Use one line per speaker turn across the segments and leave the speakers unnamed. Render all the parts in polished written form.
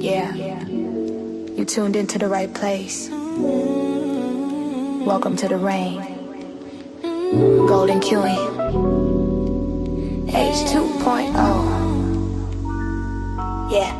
Yeah, you tuned into the right place. Welcome to the rain. Golden Queuing. H2.0. Yeah.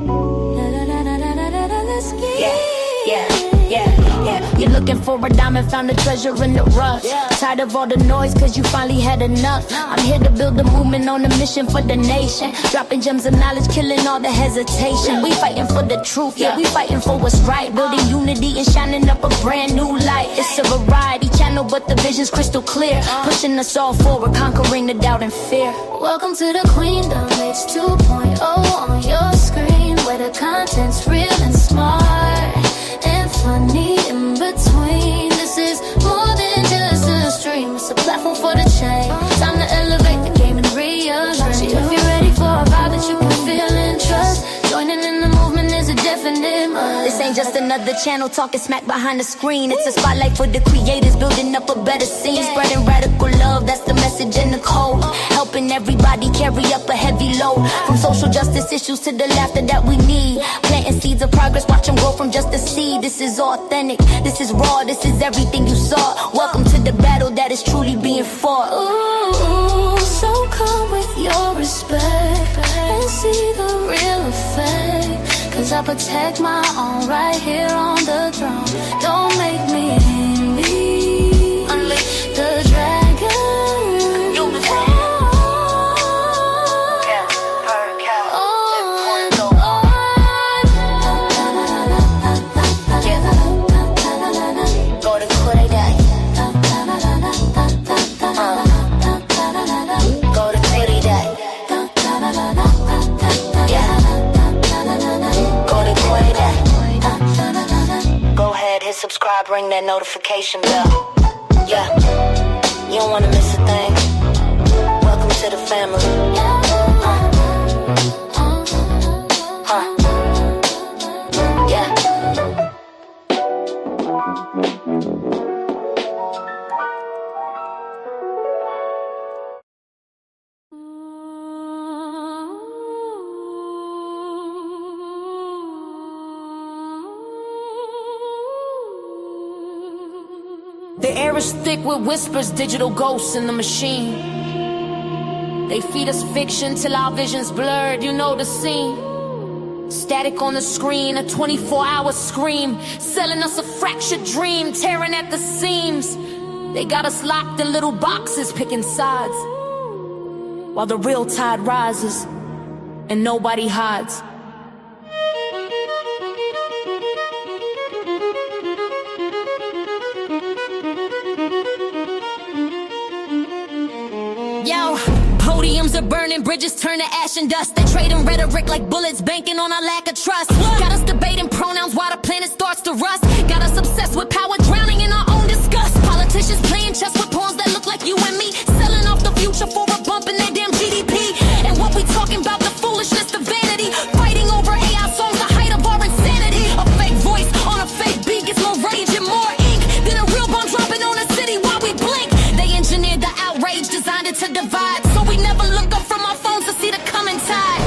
You're looking for a diamond, found a treasure in the rough. Tired of all the noise, cause you finally had enough. I'm here to build a movement on a mission for the nation. Dropping gems of knowledge, killing all the hesitation. We fighting for the truth, yeah, we fighting for what's right. Building unity and shining up a brand new light. It's a variety channel, but the vision's crystal clear. Pushing us all forward, conquering the doubt and fear. Welcome to the Queendom, H2.0 on your screen, where the content's real and smart and funny in between. This is more than just a stream, it's a platform for the change. Time to elevate the game and rearrange. If you're ready for a vibe that you can feel and trust, joining in the movement is a definite must. This ain't just another channel talking smack behind the screen. It's a spotlight for the creators, building up a better scene. Spreading radical love, that's the message in the code. Helping everybody carry up a heavy load. From social justice issues to the laughter that we need. Planting seeds of progress, watch them grow from just a seed. This is authentic, this is raw, this is everything you saw. Welcome to the battle that is truly being fought. Ooh, so come with your respect and see the real effect. Cause I protect my own right here on the throne. Don't make me envy. Unleash the dragon. Subscribe, ring that notification bell. Yeah, you don't wanna miss a thing. Welcome to the family. Yeah.
The air is thick with whispers, digital ghosts in the machine. They feed us fiction till our vision's blurred, you know the scene. Static on the screen, a 24-hour scream, selling us a fractured dream, tearing at the seams. They got us locked in little boxes, picking sides, while the real tide rises and nobody hides. Yo, podiums are burning, bridges turn to ash and dust. They trading rhetoric like bullets, banking on our lack of trust. Got us debating pronouns while the planet starts to rust. Got us obsessed with power, drowning in our own disgust. Politicians playing chess with pawns that look like you and me, selling off the future for a bump in their damn GDP. And what we talking about, the foolishness, the vanity, fighting over AI songs, the height of our insanity. A fake voice on a fake beat gets more rage and more ink than a real bomb dropping on a city while we blink. They engineered the outrage, designed it to divide, so we never look up from our phones to see the coming tide.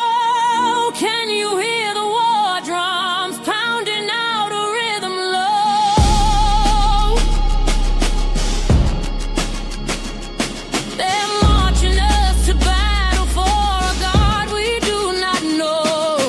Oh, can you hear the war drums pounding out a rhythm low? They're marching us to battle for a God we do not know.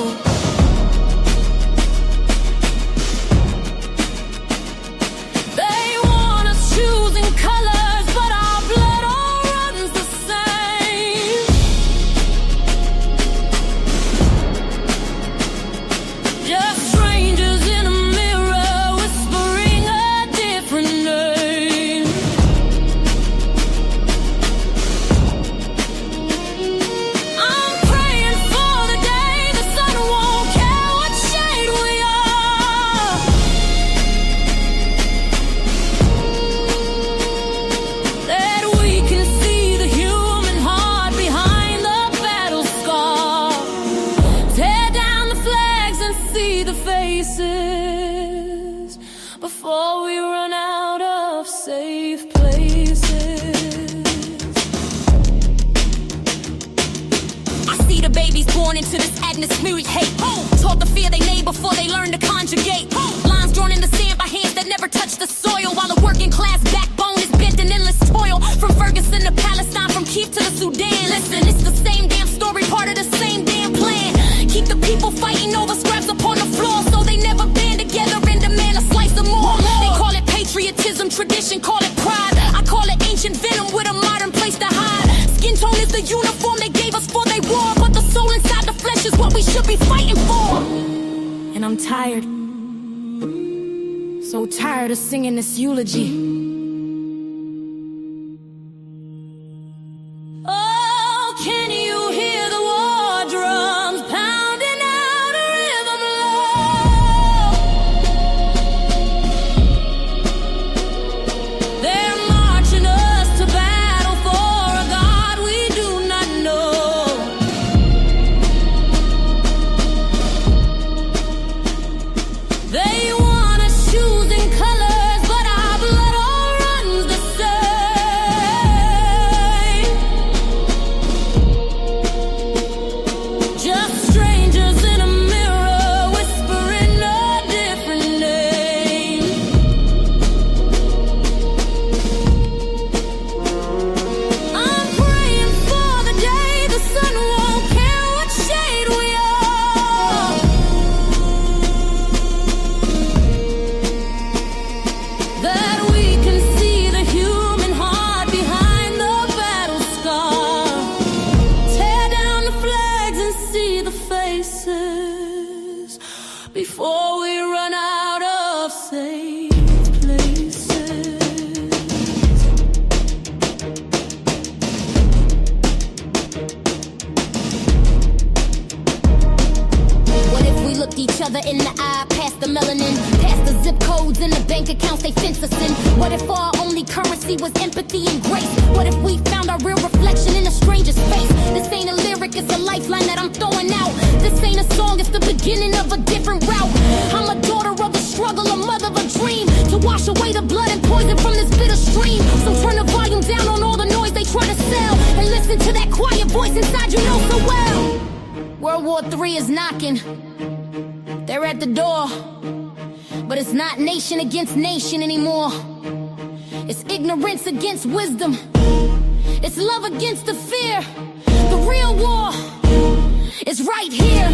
the babies born into this atmospheric hate. Taught to fear they neighbor before they learn to conjugate. Lines drawn in the sand by hands that never touch the soil, while the working class backbone is bent in endless toil. From Ferguson to Palestine, from Kiev to the Sudan. Listen, it's the same damn story, part of the same damn plan. Keep the people fighting over scraps upon the floor, so they never band together and demand a slice of more. They call it patriotism, tradition, call it pride. I call it ancient venom with a modern place to hide. Skin tone is the uniform they gave us for they wore, but the soul inside the flesh is what we should be fighting for. And I'm tired, so tired of singing this eulogy. Oh, can you hear the war drums pounding out a rhythm low? They're marching us to battle for a God we do not know. They want us choosing colors, but our blood all runs the same. Just strangers in a mirror whispering a different name. I'm praying for the day the sun won't care what shade we are. That we can see the human heart behind the battle scar. Tear down the flags and see the faces before we run out of safe places. What if we looked each other in the eye, past the melanin, past the zip codes and the bank accounts they fence us in? What if our only currency was empathy and grace? What if we found our real reflection in a stranger's face? This ain't a lyric, it's a lifeline that I'm throwing out. This ain't a song, it's the beginning of a different route. I'm a daughter of the struggle, a mother of a dream, to wash away the blood and poison from this bitter stream. So turn the volume down on all the noise they try to sell, and listen to that quiet voice inside you know so well. World War III is knocking, they're at the door, but it's not nation against nation anymore. It's ignorance against wisdom, it's love against the fear. The real war is right here.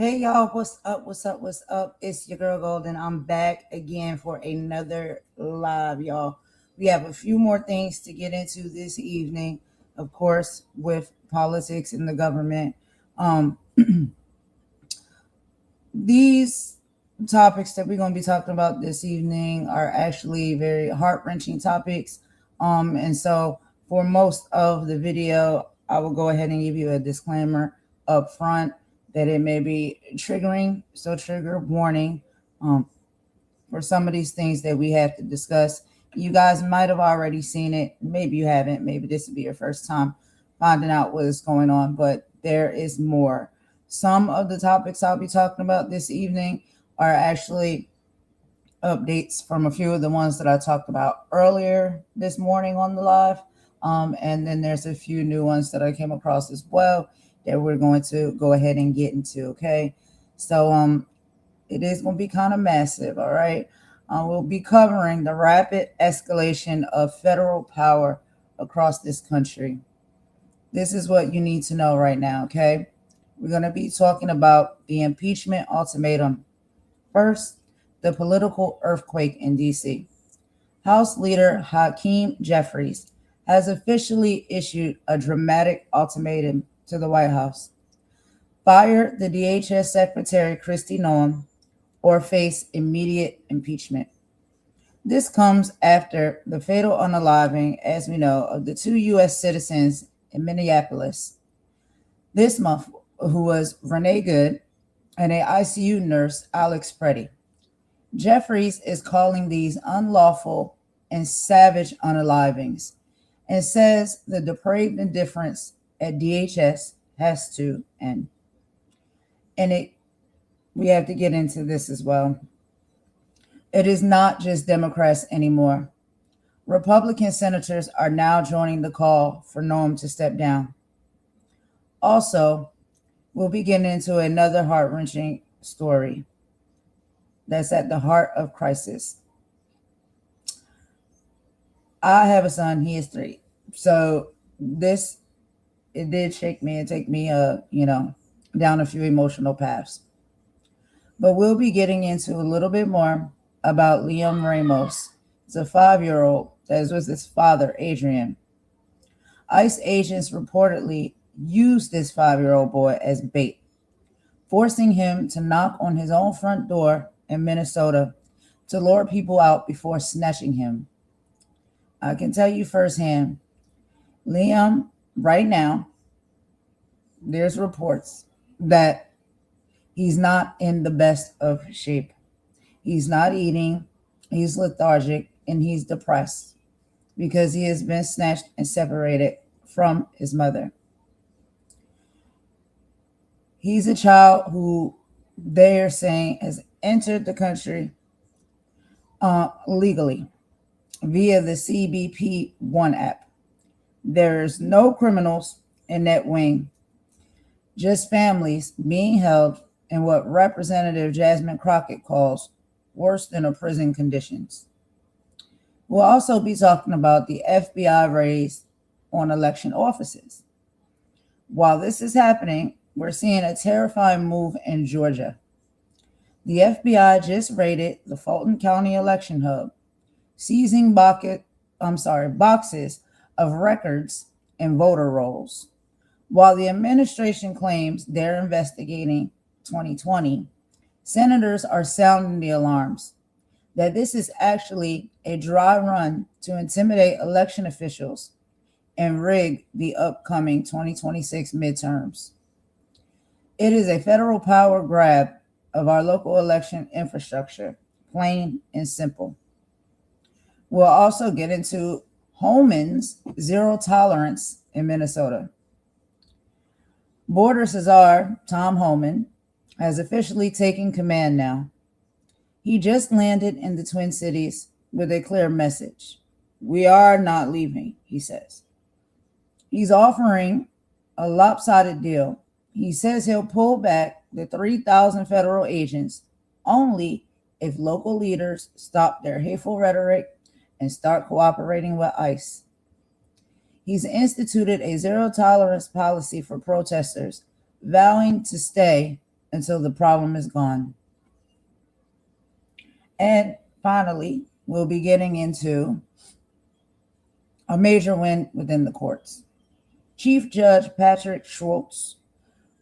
Hey y'all, what's up? What's up? What's up? It's your girl Golden. I'm back again for another live, y'all. We have a few more things to get into this evening, of course, with politics and the government. These topics that we're going to be talking about this evening are actually very heart-wrenching topics. And so for most of the video, I will go ahead and give you a disclaimer up front that it may be triggering, so trigger warning for some of these things that we have to discuss. You guys might have already seen it. Maybe you haven't. Maybe this will be your first time finding out what is going on, but there is more. Some of the topics I'll be talking about this evening are actually updates from a few of the ones that I talked about earlier this morning on the live. And then there's a few new ones that I came across as well that we're going to go ahead and get into, okay? So it is going to be kind of massive, all right? We'll be covering the rapid escalation of federal power across this country. This is what you need to know right now, okay? We're going to be talking about the impeachment ultimatum. First, the political earthquake in D.C. House Leader Hakeem Jeffries has officially issued a dramatic ultimatum to the White House. Fire the DHS Secretary Kristi Noem or face immediate impeachment. This comes after the fatal unaliving, as we know, of the 2 U.S. citizens in Minneapolis this month, who was Renee and a ICU nurse, Alex Pretti. Jeffries is calling these unlawful and savage unalivings and says the depraved indifference at DHS has to end. And we have to get into this as well. It is not just Democrats anymore. Republican senators are now joining the call for Noem to step down. Also, we'll be getting into another heart-wrenching story that's at the heart of crisis. I have a son, he is 3. So it did shake me and take me, down a few emotional paths. But we'll be getting into a little bit more about Liam Ramos. It's a 5-year-old that is with his father, Adrian. ICE agents reportedly used this 5-year-old boy as bait, forcing him to knock on his own front door in Minnesota to lure people out before snatching him. I can tell you firsthand, Liam, right now, there's reports that he's not in the best of shape. He's not eating, he's lethargic, and he's depressed because he has been snatched and separated from his mother. He's a child who they are saying has entered the country legally via the CBP One app. There's no criminals in that wing, just families being held in what Representative Jasmine Crockett calls worse than a prison conditions. We'll also be talking about the FBI raids on election offices. While this is happening, we're seeing a terrifying move in Georgia. The FBI just raided the Fulton County election hub, seizing boxes of records and voter rolls. While the administration claims they're investigating 2020, senators are sounding the alarms that this is actually a dry run to intimidate election officials and rig the upcoming 2026 midterms. It is a federal power grab of our local election infrastructure, plain and simple. We'll also get into Homan's zero tolerance in Minnesota. Border Czar Tom Homan has officially taken command now. He just landed in the Twin Cities with a clear message. We are not leaving, he says. He's offering a lopsided deal. He says he'll pull back the 3,000 federal agents only if local leaders stop their hateful rhetoric and start cooperating with ICE. He's instituted a zero tolerance policy for protesters, vowing to stay until the problem is gone. And finally, we'll be getting into a major win within the courts. Chief Judge Patrick Schwartz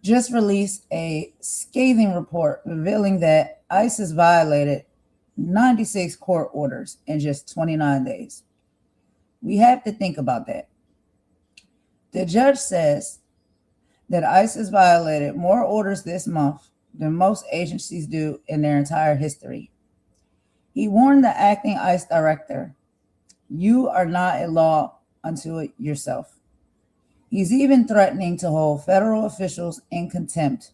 just released a scathing report revealing that ICE has violated 96 court orders in just 29 days. We have to think about that. The judge says that ICE has violated more orders this month than most agencies do in their entire history. He warned the acting ICE director, "You are not a law unto yourself." He's even threatening to hold federal officials in contempt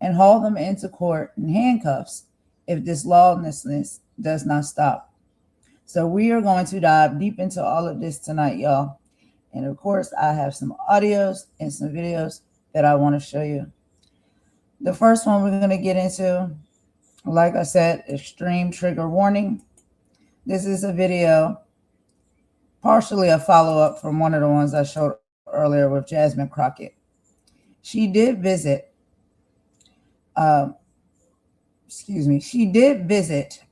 and haul them into court in handcuffs if this lawlessness does not stop. So we are going to dive deep into all of this tonight, y'all. And of course, I have some audios and some videos that I want to show you. The first one we're going to get into, like I said, extreme trigger warning. This is a video, partially a follow-up from one of the ones I showed earlier with Jasmine Crockett. She did visit the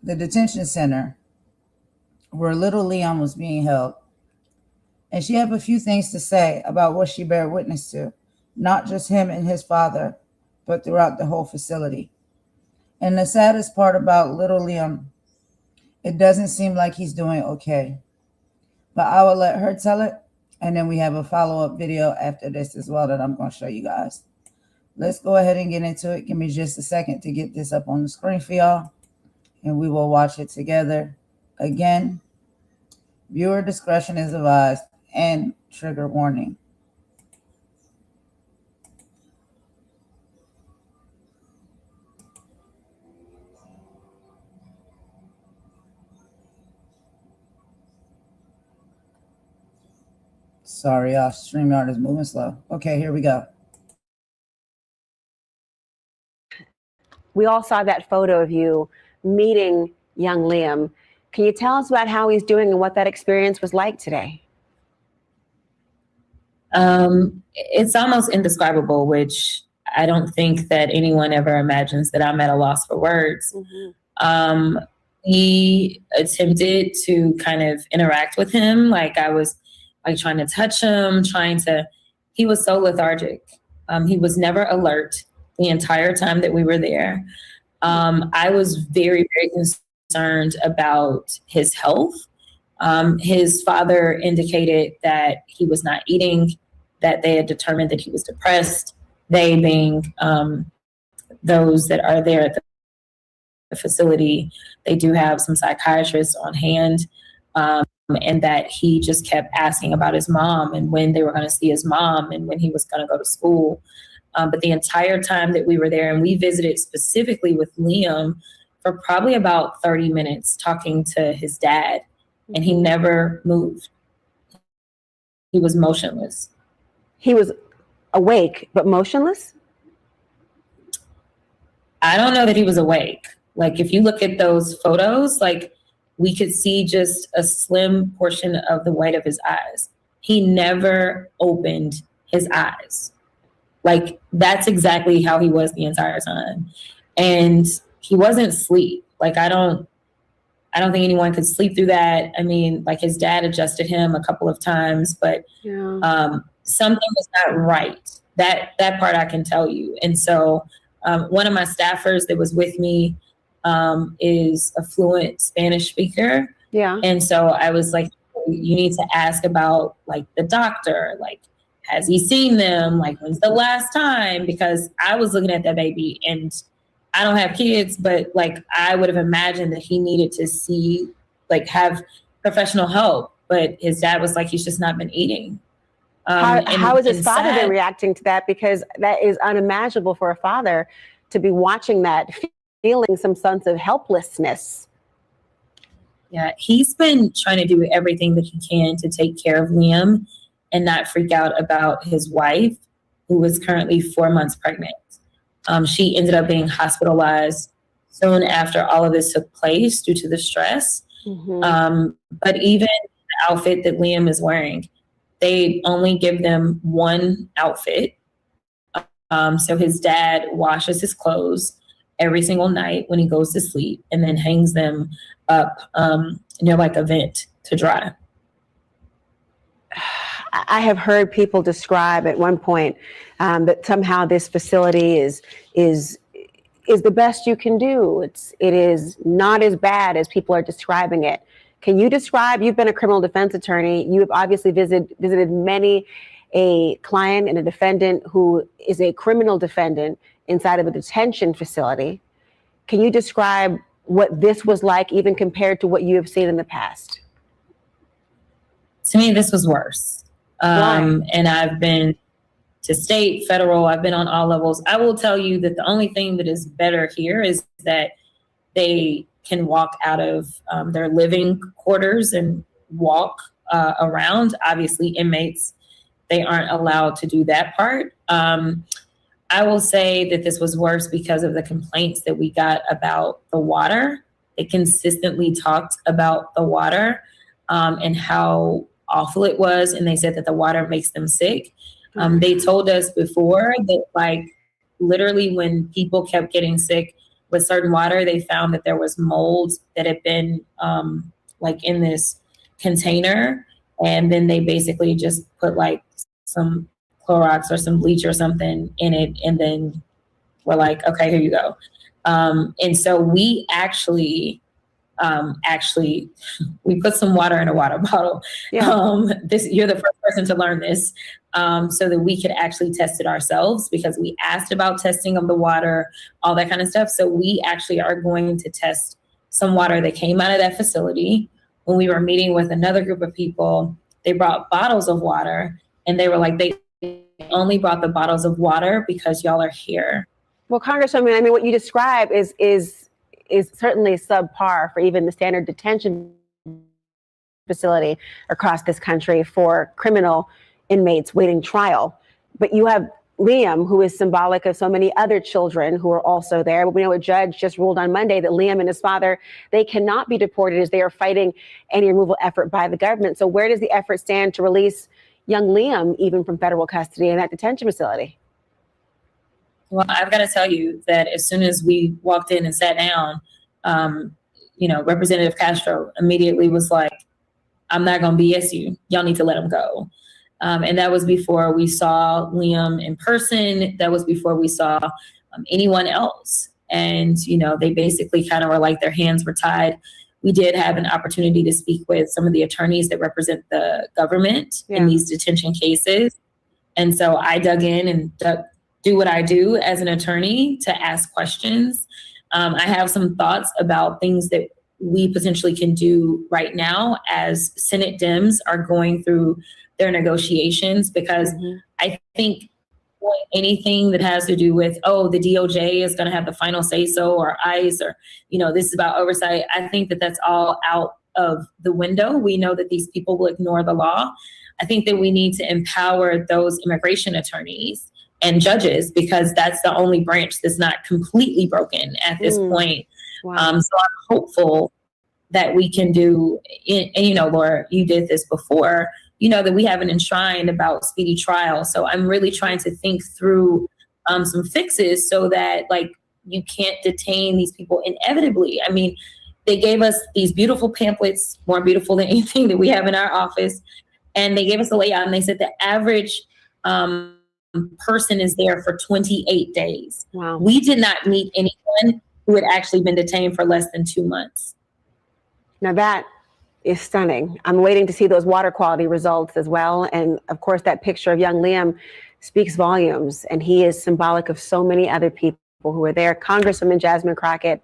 detention center where little Liam was being held. And she had a few things to say about what she bear witness to, not just him and his father, but throughout the whole facility. And the saddest part about little Liam, it doesn't seem like he's doing okay. But I will let her tell it. And then we have a follow-up video after this as well that I'm going to show you guys. Let's go ahead and get into it. Give me just a second to get this up on the screen for y'all. And we will watch it together. Again, viewer discretion is advised and trigger warning. Sorry, y'all. StreamYard is moving slow. Okay, here we go.
We all saw that photo of you meeting young Liam. Can you tell us about how he's doing and what that experience was like today?
It's almost indescribable, which I don't think that anyone ever imagines that I'm at a loss for words. Mm-hmm. He attempted to kind of interact with him. Like I was like trying to touch him, he was so lethargic. He was never alert the entire time that we were there. I was very, very concerned about his health. His father indicated that he was not eating, that they had determined that he was depressed. They being those that are there at the facility, they do have some psychiatrists on hand. And that he just kept asking about his mom and when they were going to see his mom and when he was going to go to school. But the entire time that we were there, and we visited specifically with Liam for probably about 30 minutes talking to his dad, and he never moved. He was motionless.
He was awake, but motionless?
I don't know that he was awake. Like if you look at those photos, like we could see just a slim portion of the white of his eyes. He never opened his eyes. Like that's exactly how he was the entire time. And he wasn't asleep. Like I don't think anyone could sleep through that. I mean, like his dad adjusted him a couple of times, but something was not right. That part I can tell you. And so one of my staffers that was with me is a fluent Spanish speaker.
Yeah.
And so I was like, you need to ask about like the doctor, like, has he seen them? Like, when's the last time? Because I was looking at that baby and I don't have kids, but like, I would have imagined that he needed to see, like have professional help, but his dad was like, he's just not been eating.
How is his father then reacting to that? Because that is unimaginable for a father to be watching that, feeling some sense of helplessness.
Yeah, he's been trying to do everything that he can to take care of Liam and not freak out about his wife, who was currently 4 months pregnant. She ended up being hospitalized soon after all of this took place due to the stress. Mm-hmm. But even the outfit that Liam is wearing, they only give them one outfit. So his dad washes his clothes every single night when he goes to sleep and then hangs them up near like a vent to dry.
I have heard people describe at one point that somehow this facility is the best you can do. It is not as bad as people are describing it. Can you describe? You've been a criminal defense attorney. You have obviously visited many a client and a defendant who is a criminal defendant inside of a detention facility. Can you describe what this was like, even compared to what you have seen in the past?
To me, this was worse. And I've been to state, federal, I've been on all levels. I will tell you that the only thing that is better here is that they can walk out of their living quarters and walk around. Obviously, inmates, they aren't allowed to do that part. I will say that this was worse because of the complaints that we got about the water. They consistently talked about the water and how awful it was. And they said that the water makes them sick. They told us before that, like, literally when people kept getting sick with certain water, they found that there was mold that had been like in this container. And then they basically just put like some Clorox or some bleach or something in it. And then we're like, okay, here you go. And so we actually we put some water in a water bottle. Yeah. You're the first person to learn this, so that we could actually test it ourselves, because we asked about testing of the water, all that kind of stuff. So we actually are going to test some water that came out of that facility. When we were meeting with another group of people, they brought bottles of water, and they were like, they only brought the bottles of water because y'all are here.
Well, Congresswoman, I mean, what you describe is certainly subpar for even the standard detention facility across this country for criminal inmates waiting trial. But you have Liam, who is symbolic of so many other children who are also there. But we know a judge just ruled on Monday that Liam and his father, they cannot be deported as they are fighting any removal effort by the government. So where does the effort stand to release young Liam even from federal custody in that detention facility?
Well, I've got to tell you that as soon as we walked in and sat down, Representative Castro immediately was like, I'm not going to BS you. Y'all need to let him go. And that was before we saw Liam in person. That was before we saw anyone else. And, they basically kind of were like their hands were tied. We did have an opportunity to speak with some of the attorneys that represent the government in these detention cases. And so I dug in and do what I do as an attorney to ask questions. I have some thoughts about things that we potentially can do right now as Senate Dems are going through their negotiations, because I think anything that has to do with, the DOJ is going to have the final say so, or ICE, or, this is about oversight. I think that that's all out of the window. We know that these people will ignore the law. I think that we need to empower those immigration attorneys and judges, because that's the only branch that's not completely broken at this point. Wow. So I'm hopeful that we can do, and Laura, you did this before, that we haven't enshrined about speedy trial. So I'm really trying to think through some fixes so that, like, you can't detain these people inevitably. I mean, they gave us these beautiful pamphlets, more beautiful than anything that we have in our office. And they gave us a layout, and they said the average person is there for 28 days. Wow. We did not meet anyone who had actually been detained for less than 2 months.
Now that is stunning. I'm waiting to see those water quality results as well. And of course, that picture of young Liam speaks volumes, and he is symbolic of so many other people who were there. Congresswoman Jasmine Crockett,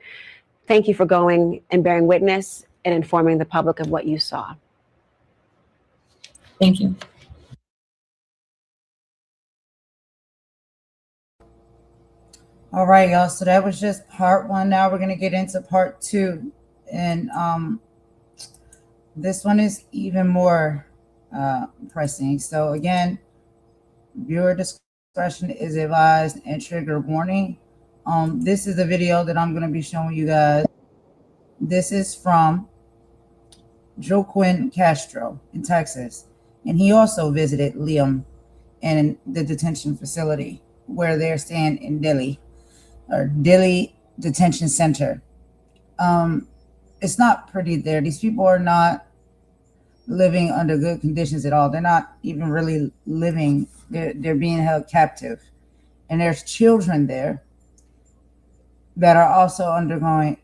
thank you for going and bearing witness and informing the public of what you saw.
Thank you.
All right, y'all. So that was just part one. Now we're going to get into part two. And this one is even more pressing. So again, viewer discretion is advised and trigger warning. This is the video that I'm going to be showing you guys. This is from Joaquin Castro in Texas. And he also visited Liam in the detention facility. where they're staying in Dilley, or Dilley Detention Center. It's not pretty there. These people are not living under good conditions at all. They're not even really living. They're being held captive. And there's children there that are also undergoing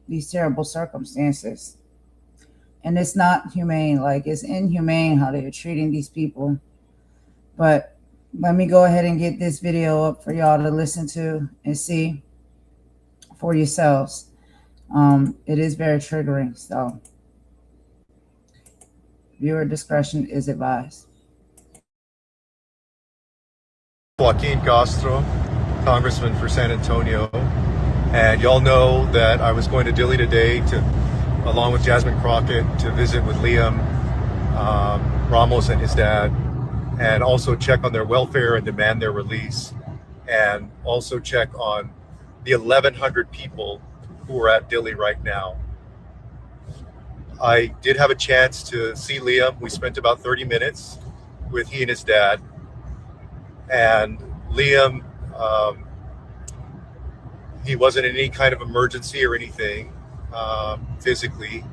these terrible circumstances. And it's not humane. Like, it's inhumane how they're treating these people. But let me go ahead and get this video up for y'all to listen to and see for yourselves. It is very triggering, so viewer discretion is advised.
Joaquin Castro, Congressman for San Antonio, and y'all know that I was going to Dilley today along with Jasmine Crockett, to visit with Liam Ramos and his dad, and also check on their welfare and demand their release, and also check on the 1,100 people who are at Dilley right now. I did have a chance to see Liam. We spent about 30 minutes with he and his dad. And Liam, he wasn't in any kind of emergency or anything physically,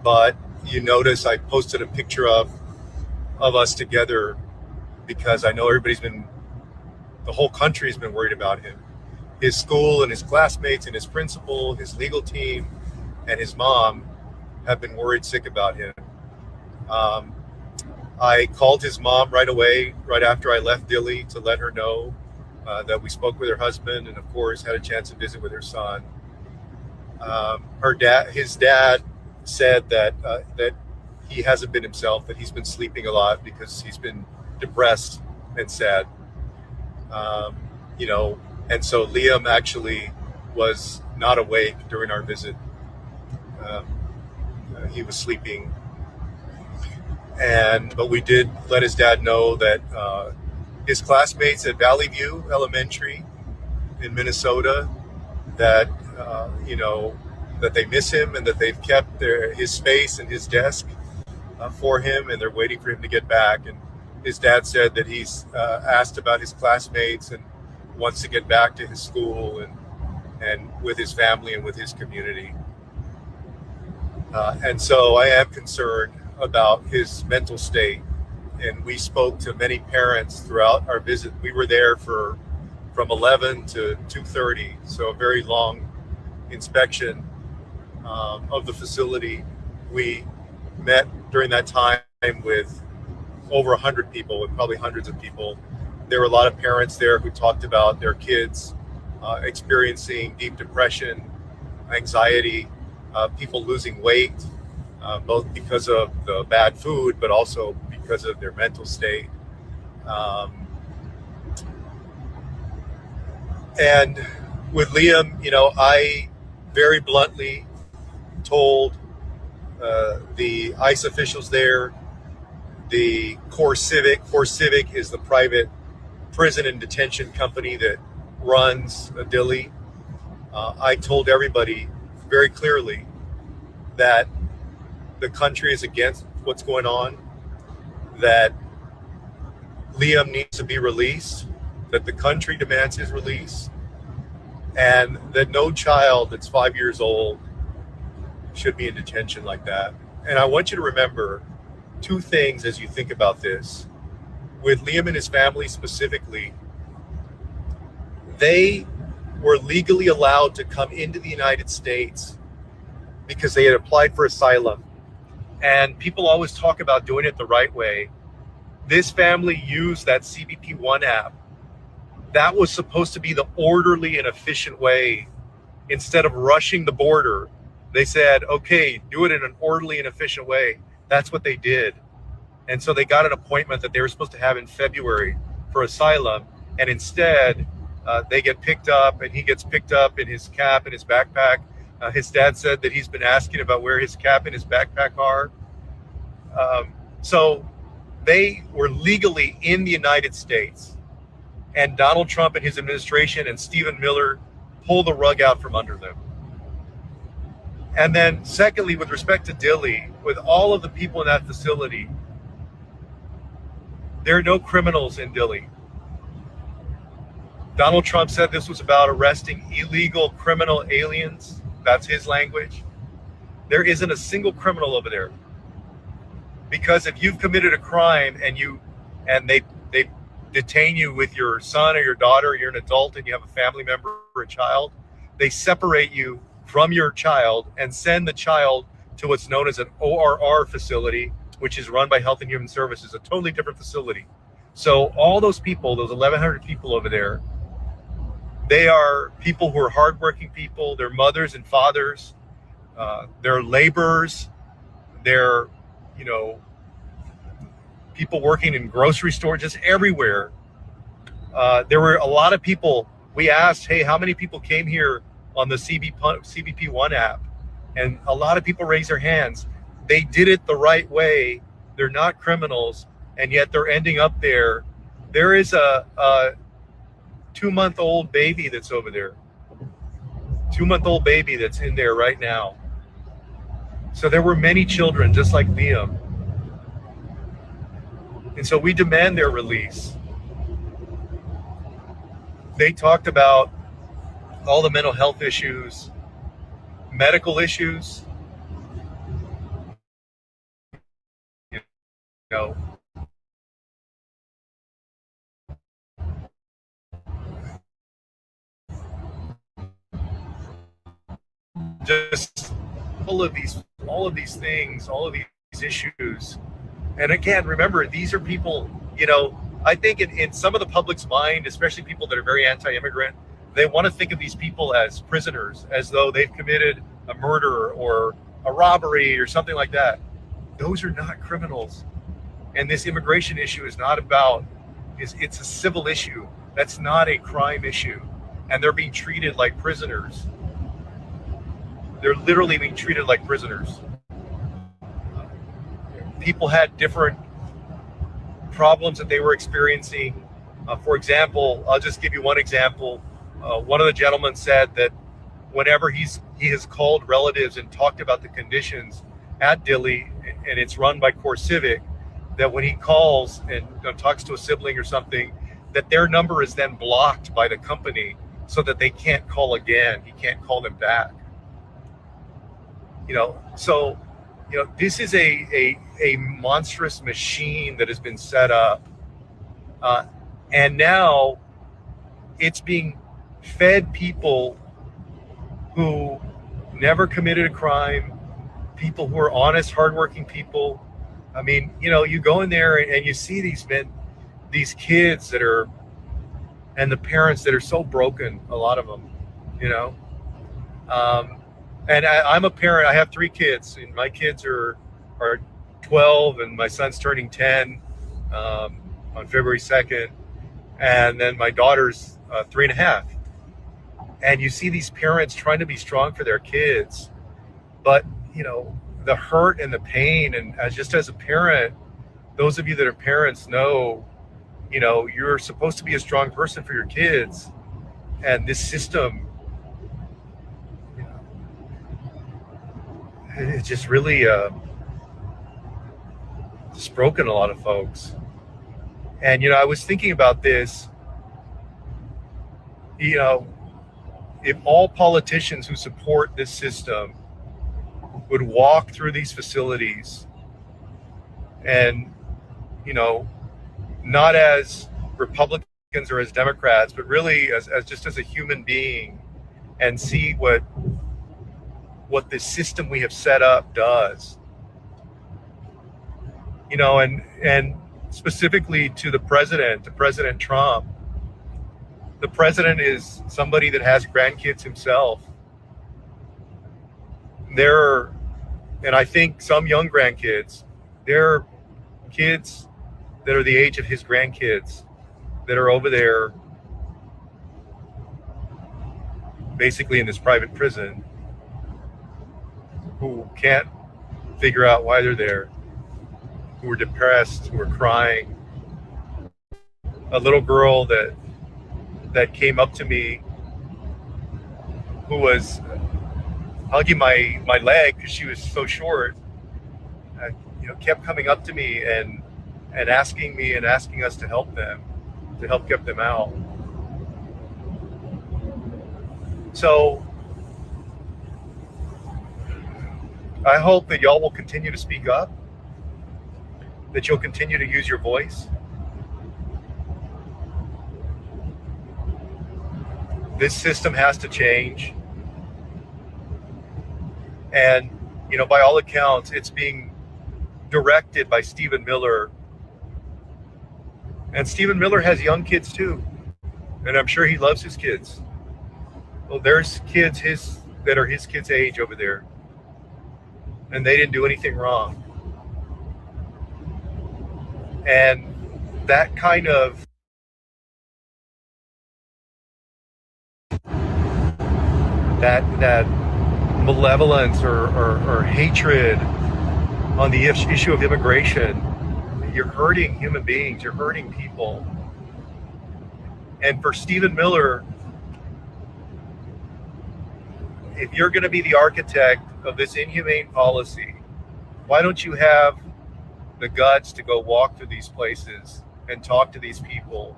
but you notice I posted a picture of us together because I know the whole country's been worried about him. His school and his classmates and his principal, his legal team, and his mom have been worried sick about him. I called his mom right away, right after I left Dilley, to let her know that we spoke with her husband, and of course had a chance to visit with her son. His dad said that he hasn't been himself, that he's been sleeping a lot because he's been depressed and sad. And so Liam actually was not awake during our visit. He was sleeping. But we did let his dad know that his classmates at Valley View Elementary in Minnesota, that that they miss him and that they've kept his space and his desk for him, and they're waiting for him to get back. And his dad said that he's asked about his classmates and wants to get back to his school and with his family and with his community. And so I am concerned about his mental state. And we spoke to many parents throughout our visit. We were there from 11 to 2:30, so a very long inspection of the facility. We met during that time with over 100 people, and probably hundreds of people. There were a lot of parents there who talked about their kids experiencing deep depression, anxiety, people losing weight, both because of the bad food, but also because of their mental state. And with Liam, I very bluntly told the ICE officials there, the Core Civic is the private prison and detention company that runs Dilley. I told everybody very clearly that the country is against what's going on, that Liam needs to be released, that the country demands his release, and that no child that's 5 years old should be in detention like that. And I want you to remember two things as you think about this. With Liam and his family specifically, they were legally allowed to come into the United States because they had applied for asylum. And people always talk about doing it the right way. This family used that CBP-1 app. That was supposed to be the orderly and efficient way. Instead of rushing the border, they said, okay, do it in an orderly and efficient way. That's what they did. And so they got an appointment that they were supposed to have in February for asylum. And instead, they get picked up, and he gets picked up in his cap and his backpack. His dad said that he's been asking about where his cap and his backpack are. So they were legally in the United States, and Donald Trump and his administration and Stephen Miller pulled the rug out from under them. And then secondly, with respect to Dilley, with all of the people in that facility, there are no criminals in Dilley. Donald Trump said this was about arresting illegal criminal aliens. That's his language. There isn't a single criminal over there. Because if you've committed a crime and they detain you with your son or your daughter, you're an adult and you have a family member or a child, they separate you from your child and send the child to what's known as an ORR facility, which is run by Health and Human Services, a totally different facility. So all those people, those 1,100 people over there, they are people who are hardworking people. They're mothers and fathers. They're laborers. They're, people working in grocery stores, just everywhere. There were a lot of people. We asked, hey, how many people came here on the CBP One app? And a lot of people raised their hands. They did it the right way. They're not criminals, and yet they're ending up there. There is a 2-month-old baby that's over there. 2-month-old baby that's in there right now. So there were many children just like Liam. And so we demand their release. They talked about all the mental health issues, medical issues, just all of these things, all of these issues. And again, remember, these are people, I think in some of the public's mind, especially people that are very anti-immigrant, they want to think of these people as prisoners, as though they've committed a murder or a robbery or something like that. Those are not criminals. And this immigration issue is not about, it's a civil issue. That's not a crime issue. And they're being treated like prisoners. They're literally being treated like prisoners. People had different problems that they were experiencing. For example, I'll just give you one example. One of the gentlemen said that whenever he has called relatives and talked about the conditions at Dilley, and it's run by Core Civic, that when he calls and talks to a sibling or something, that their number is then blocked by the company so that they can't call again. He can't call them back. So this is a monstrous machine that has been set up, and now it's being fed people who never committed a crime, people who are honest, hardworking people. I mean, you go in there and you see these kids that are, and the parents that are so broken, a lot of them, and I'm a parent. I have 3 kids, and my kids are 12, and my son's turning 10 on February 2nd, and then my daughter's 3.5. And you see these parents trying to be strong for their kids, but the hurt and the pain, and as a parent, those of you that are parents know, you're supposed to be a strong person for your kids, and this system, it's just really just broken a lot of folks. And I was thinking about this, if all politicians who support this system would walk through these facilities and not as Republicans or as Democrats, but really as just as a human being, and see what this system we have set up does, and specifically to President Trump. The president is somebody that has grandkids himself. And I think some young grandkids, they're kids that are the age of his grandkids that are over there basically in this private prison, who can't figure out why they're there, who are depressed, who are crying. A little girl that came up to me, who was hugging my leg because she was so short, kept coming up to me and asking me and asking us to help them, to help get them out. So I hope that y'all will continue to speak up, that you'll continue to use your voice. This system has to change. And, you know, by all accounts, it's being directed by Stephen Miller. And Stephen Miller has young kids too. And I'm sure he loves his kids. Well, there's kids that are his kids' age over there. And they didn't do anything wrong. And that kind of that malevolence or hatred on the issue of immigration, you're hurting human beings, you're hurting people. And for Stephen Miller, if you're going to be the architect of this inhumane policy, why don't you have the guts to go walk through these places and talk to these people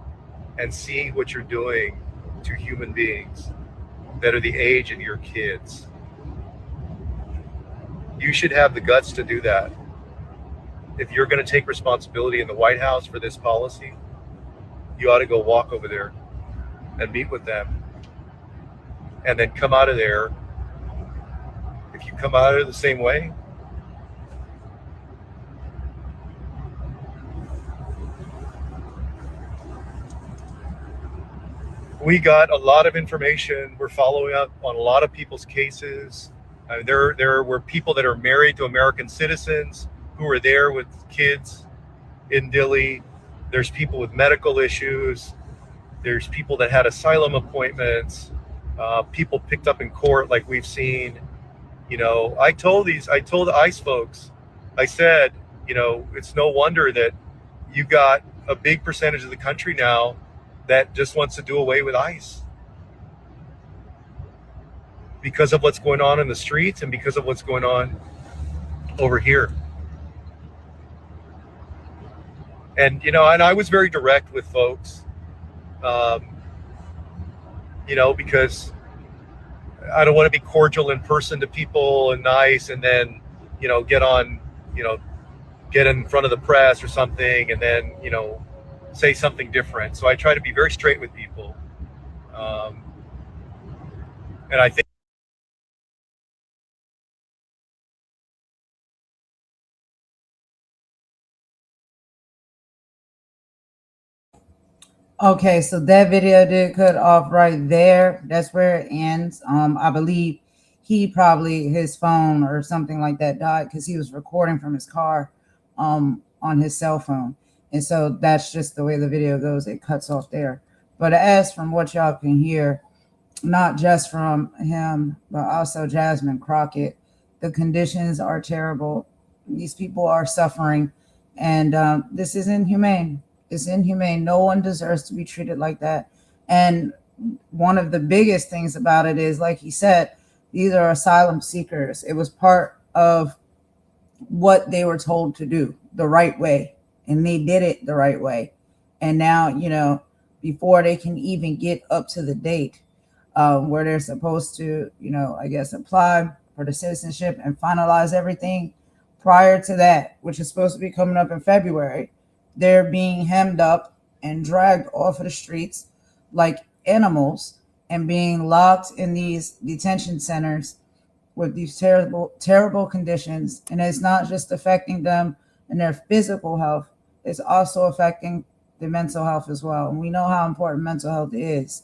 and see what you're doing to human beings that are the age of your kids? You should have the guts to do that. If you're going to take responsibility in the White House for this policy, you ought to go walk over there and meet with them, and then come out of there. If you come out of it the same way, we got a lot of information. We're following up on a lot of people's cases. There were people that are married to American citizens who were there with kids in Dilley. There's people with medical issues. There's people that had asylum appointments. People picked up in court, like we've seen. You know, I told the ICE folks, I said, you know, it's no wonder that you got a big percentage of the country now that just wants to do away with ICE because of what's going on in the streets and because of what's going on over here. And, you know, and I was very direct with folks, you know, because I don't want to be cordial in person to people and nice and then, you know, get in front of the press or something and then, you know, say something different. So I try to be very straight with people. And I think
okay, so that video did cut off right there. That's where it ends. I believe his phone or something like that died because he was recording from his car on his cell phone. And so that's just the way the video goes. It cuts off there. But as from what y'all can hear, not just from him, but also Jasmine Crockett, the conditions are terrible. These people are suffering. And this is inhumane. It's inhumane. No one deserves to be treated like that. And one of the biggest things about it is, like he said, these are asylum seekers. It was part of what they were told to do the right way. And they did it the right way. And now, you know, before they can even get up to the date where they're supposed to, you know, I guess apply for the citizenship and finalize everything, prior to that, which is supposed to be coming up in February, they're being hemmed up and dragged off of the streets like animals and being locked in these detention centers with these terrible, terrible conditions. And it's not just affecting them and their physical health, it's also affecting the mental health as well. And we know how important mental health is.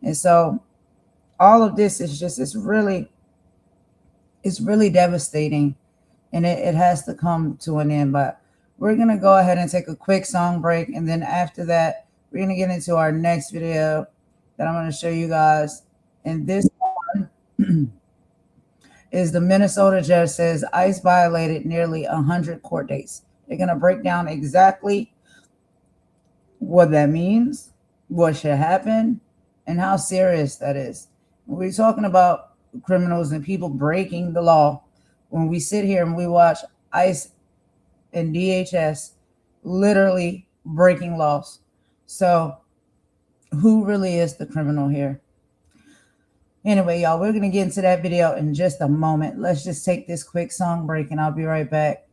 And so all of this is just, it's really devastating, and it has to come to an end. But we're going to go ahead and take a quick song break. And then after that, we're going to get into our next video that I'm going to show you guys. And this one is the Minnesota judge says ICE violated nearly 100 court dates. They're going to break down exactly what that means, what should happen, and how serious that is. We're talking about criminals and people breaking the law. When we sit here and we watch ICE and DHS literally breaking laws. So who really is the criminal here? Anyway, y'all, we're going to get into that video in just a moment. Let's just take this quick song break and I'll be right back.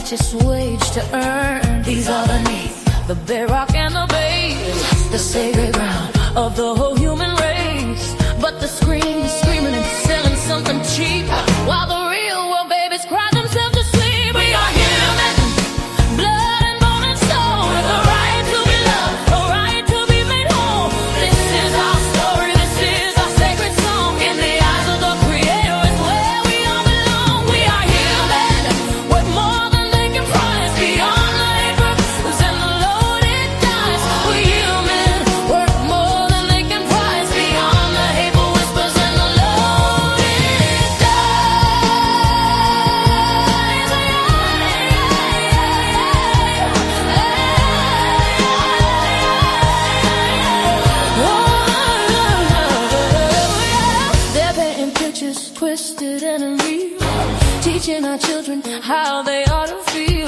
Just wage to earn. These are the needs, the bedrock and the base, the sacred ground of the whole human race. But the screaming and selling something cheap, while the real world babies cry themselves to sleep. We are human, blood and bone and soul, with a right to be loved, a right to be made whole. This is our story, this is our sacred song. In the eyes of the Creator is where we all belong. We are human, with more beyond the labor and the loaded dice. We're human, worth more than they can prize. Beyond the hateful whispers and the loaded dice. They're painting pictures twisted and real, teaching our children how they ought to feel.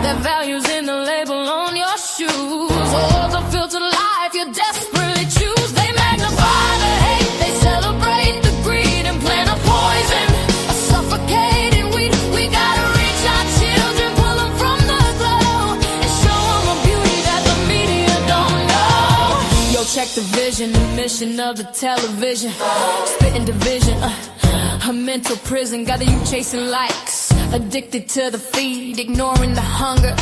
Their values in the label on your shoes, or the filtered life you desperately choose. They magnify the hate, they celebrate the greed and plant a poison, a suffocating weed. We gotta reach our children, pull them from the glow, and show them a beauty that the media don't know. Yo, check the vision, the mission of the television, spitting division, a mental prison. Got you chasing likes, addicted to the feed, ignoring the hunger,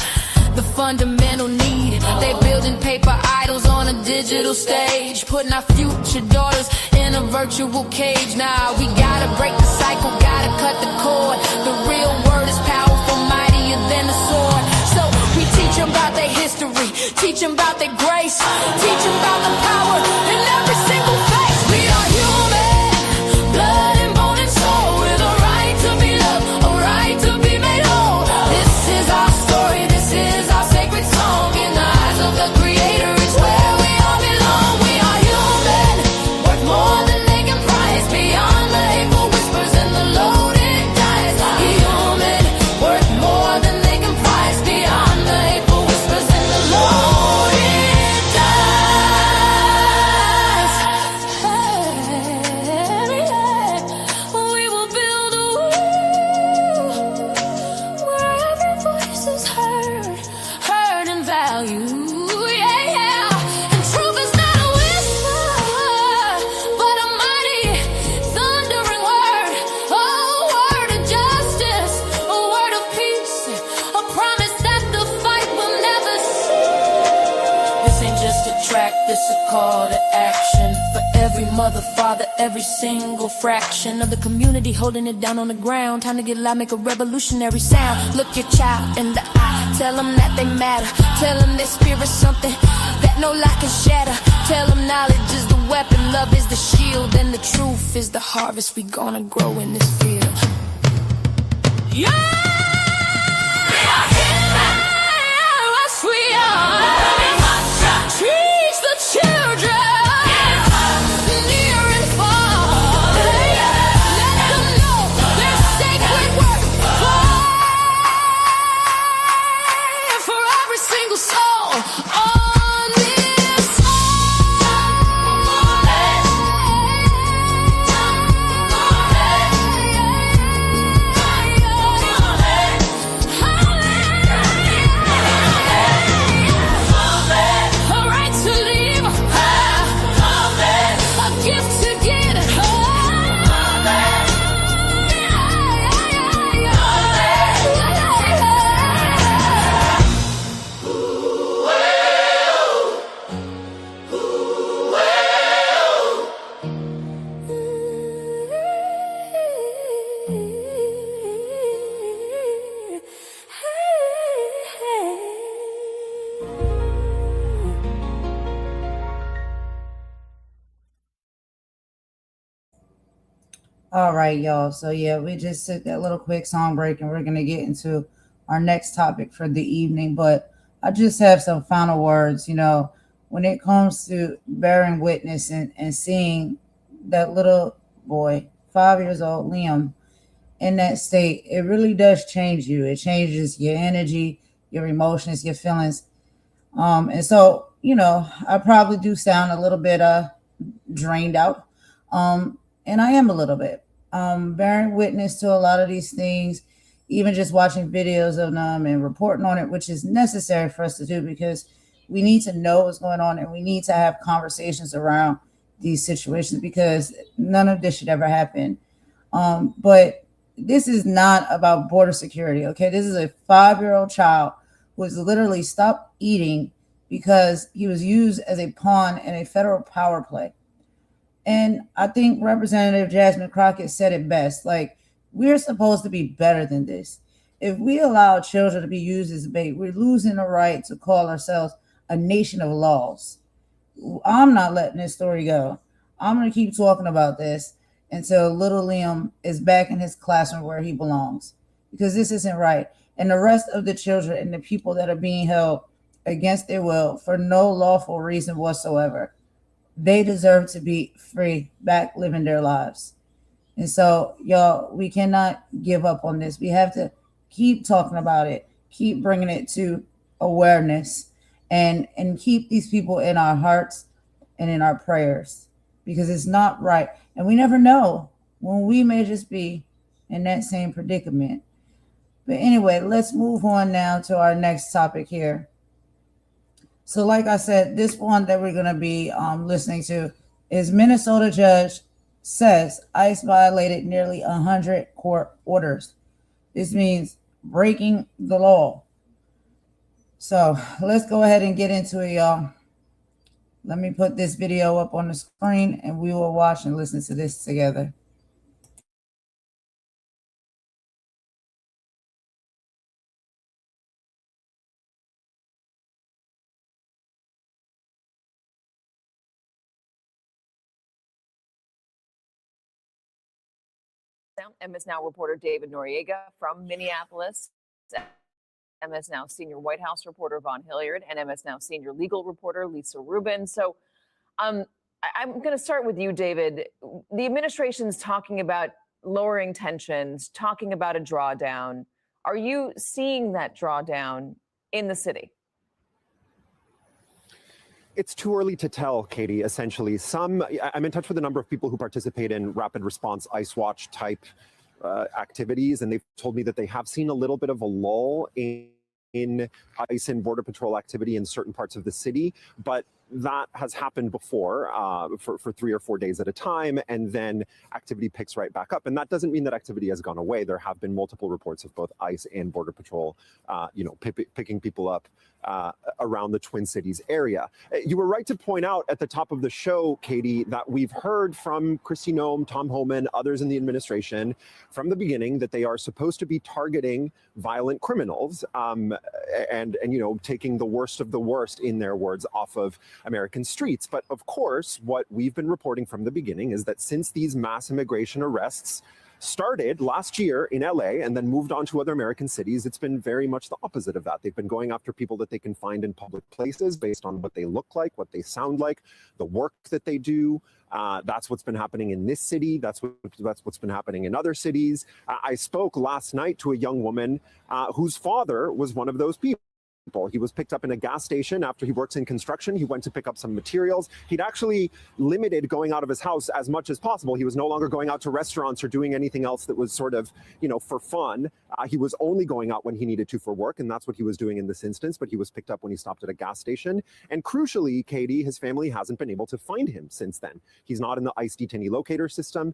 the fundamental need. They building paper idols on a digital stage, putting our future daughters in a virtual cage. Now we gotta break the cycle, gotta cut the cord. The real word is powerful, mightier than the sword. So we teach them about their history, teach them about their grace, teach them about the power in every single face. We are human, blood and bone and soul, with a right to be loved, a right to be made whole. This is our story, this is our sacred song. In the eyes of the Creator, it's where we all belong. We are human, worth more than they can prize. Beyond the hateful whispers and the loaded dice. Human, worth more than they can prize. Beyond the hateful whispers and the loaded dice. We will build a world where every voice is heard and valued. Yeah. And truth is not a whisper, but a mighty, thundering word. A word of justice, a word of peace, a promise that the fight will never cease. This ain't just a track, this a call to action. For every mother, father, every single fraction of the community holding it down on the ground. Time to get loud, make a revolutionary sound. Look your child in the eye, tell them that they matter. Tell them their spirit's something that no lie can shatter. Tell them knowledge is the weapon, love is the shield, and the truth is the harvest we gonna grow in this field. Yeah! We are human! Yes, we are! Teach the children! Near and far! Let them know their sacred work. Fight for every single soul on this earth.
All right, y'all. So yeah, we just took that little quick song break and we're going to get into our next topic for the evening. But I just have some final words. When it comes to bearing witness and seeing that little boy, 5 years old, Liam, in that state, it really does change you. It changes your energy, your emotions, your feelings. And so, I probably do sound a little bit drained out. And I am a little bit. Bearing witness to a lot of these things, even just watching videos of them and reporting on it, which is necessary for us to do because we need to know what's going on and we need to have conversations around these situations because none of this should ever happen. But this is not about border security, okay? This is a 5-year-old child who was literally stopped eating because he was used as a pawn in a federal power play. And I think Representative Jasmine Crockett said it best. Like, we're supposed to be better than this. If we allow children to be used as bait, we're losing the right to call ourselves a nation of laws. I'm not letting this story go. I'm going to keep talking about this until little Liam is back in his classroom where he belongs, because this isn't right. And the rest of the children and the people that are being held against their will for no lawful reason whatsoever, they deserve to be free, back living their lives. And so, y'all, we cannot give up on this. We have to keep talking about it, keep bringing it to awareness, and keep these people in our hearts and in our prayers, because it's not right. And we never know when we may just be in that same predicament. But anyway, let's move on now to our next topic here. So like I said, this one that we're going to be listening to is Minnesota judge says ICE violated nearly 100 court orders. This means breaking the law. So let's go ahead and get into it, y'all. Let me put this video up on the screen and we will watch and listen to this together.
MS Now reporter David Noriega from Minneapolis, MS Now senior White House reporter Vaughn Hilliard, and MS Now senior legal reporter Lisa Rubin. So I'm going to start with you, David. The administration's talking about lowering tensions, talking about a drawdown. Are you seeing that drawdown in the city?
It's too early to tell, Katie, essentially. I'm in touch with a number of people who participate in rapid response ICE Watch type activities, and they've told me that they have seen a little bit of a lull in ICE and Border Patrol activity in certain parts of the city, but that has happened before for 3 or 4 days at a time, and then activity picks right back up. And that doesn't mean that activity has gone away. There have been multiple reports of both ICE and Border Patrol, picking people up around the Twin Cities area. You were right to point out at the top of the show, Katie, that we've heard from Kristi Noem, Tom Homan, others in the administration from the beginning that they are supposed to be targeting violent criminals and taking the worst of the worst, in their words, off of American streets. But of course, what we've been reporting from the beginning is that since these mass immigration arrests started last year in LA and then moved on to other American cities, it's been very much the opposite of that. They've been going after people that they can find in public places based on what they look like, what they sound like, the work that they do. That's what's been happening in this city. That's what's been happening in other cities. I spoke last night to a young woman whose father was one of those people. He was picked up in a gas station after he works in construction. He went to pick up some materials. He'd actually limited going out of his house as much as possible. He was no longer going out to restaurants or doing anything else that was sort of, for fun. He was only going out when he needed to for work, and that's what he was doing in this instance. But he was picked up when he stopped at a gas station. And crucially, Katie, his family hasn't been able to find him since then. He's not in the ICE detainee locator system.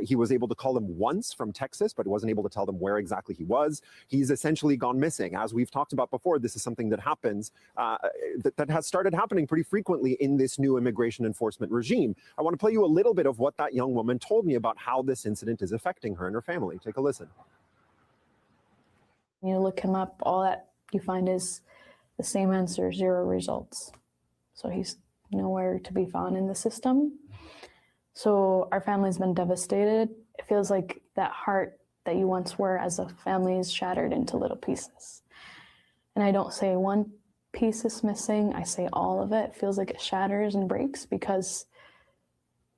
He was able to call them once from Texas, but wasn't able to tell them where exactly he was. He's essentially gone missing. As we've talked about before, this is something that happens, that has started happening pretty frequently in this new immigration enforcement regime. I want to play you a little bit of what that young woman told me about how this incident is affecting her and her family. Take a listen.
You look him up, all that you find is the same answer, 0 results. So he's nowhere to be found in the system. So our family's been devastated. it feels like that heart that you once were as a family is shattered into little pieces. And I don't say one piece is missing, I say all of it. It feels like it shatters and breaks, because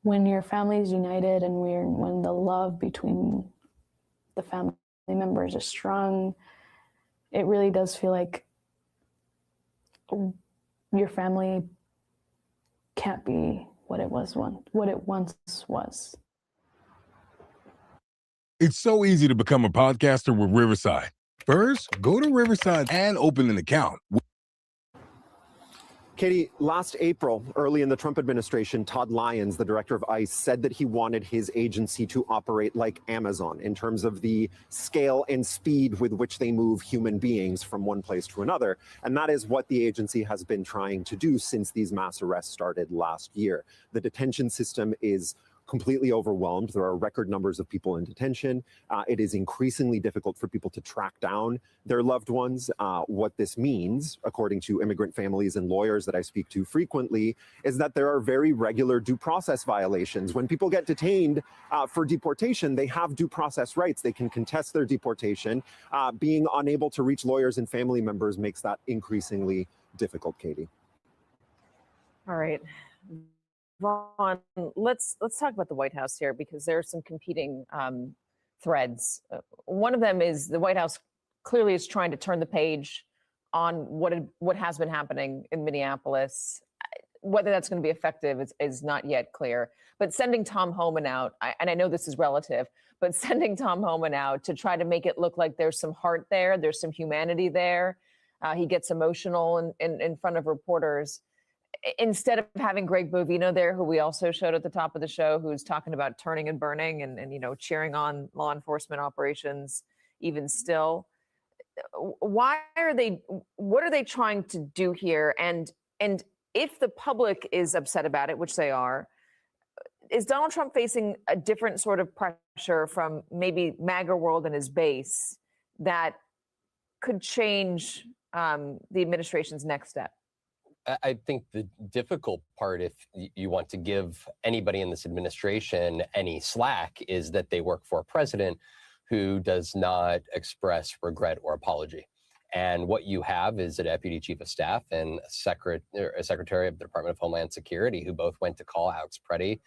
when your family is united and when the love between the family members is strong, it really does feel like your family can't be what it once was.
It's so easy to become a podcaster with Riverside. First, go to Riverside and open an account.
Katie, last April, early in the Trump administration, Todd Lyons, the director of ICE, said that he wanted his agency to operate like Amazon in terms of the scale and speed with which they move human beings from one place to another. And that is what the agency has been trying to do since these mass arrests started last year. The detention system is completely overwhelmed. There are record numbers of people in detention. It is increasingly difficult for people to track down their loved ones. What this means, according to immigrant families and lawyers that I speak to frequently, is that there are very regular due process violations. When people get detained for deportation, they have due process rights. They can contest their deportation. Being unable to reach lawyers and family members makes that increasingly difficult, Katie.
All right. Vaughn, let's talk about the White House here, because there are some competing threads. One of them is the White House clearly is trying to turn the page on what has been happening in Minneapolis. Whether that's going to be effective is not yet clear. But sending Tom Homan out, and I know this is relative, but sending Tom Homan out to try to make it look like there's some heart there, there's some humanity there. He gets emotional in front of reporters. Instead of having Greg Bovino there, who we also showed at the top of the show, who's talking about turning and burning and cheering on law enforcement operations even still. What are they trying to do here? And if the public is upset about it, which they are, is Donald Trump facing a different sort of pressure from maybe MAGA world and his base that could change the administration's next step?
I think the difficult part, if you want to give anybody in this administration any slack, is that they work for a president who does not express regret or apology. And what you have is a deputy chief of staff and a secretary of the Department of Homeland Security who both went to call Alex Pretti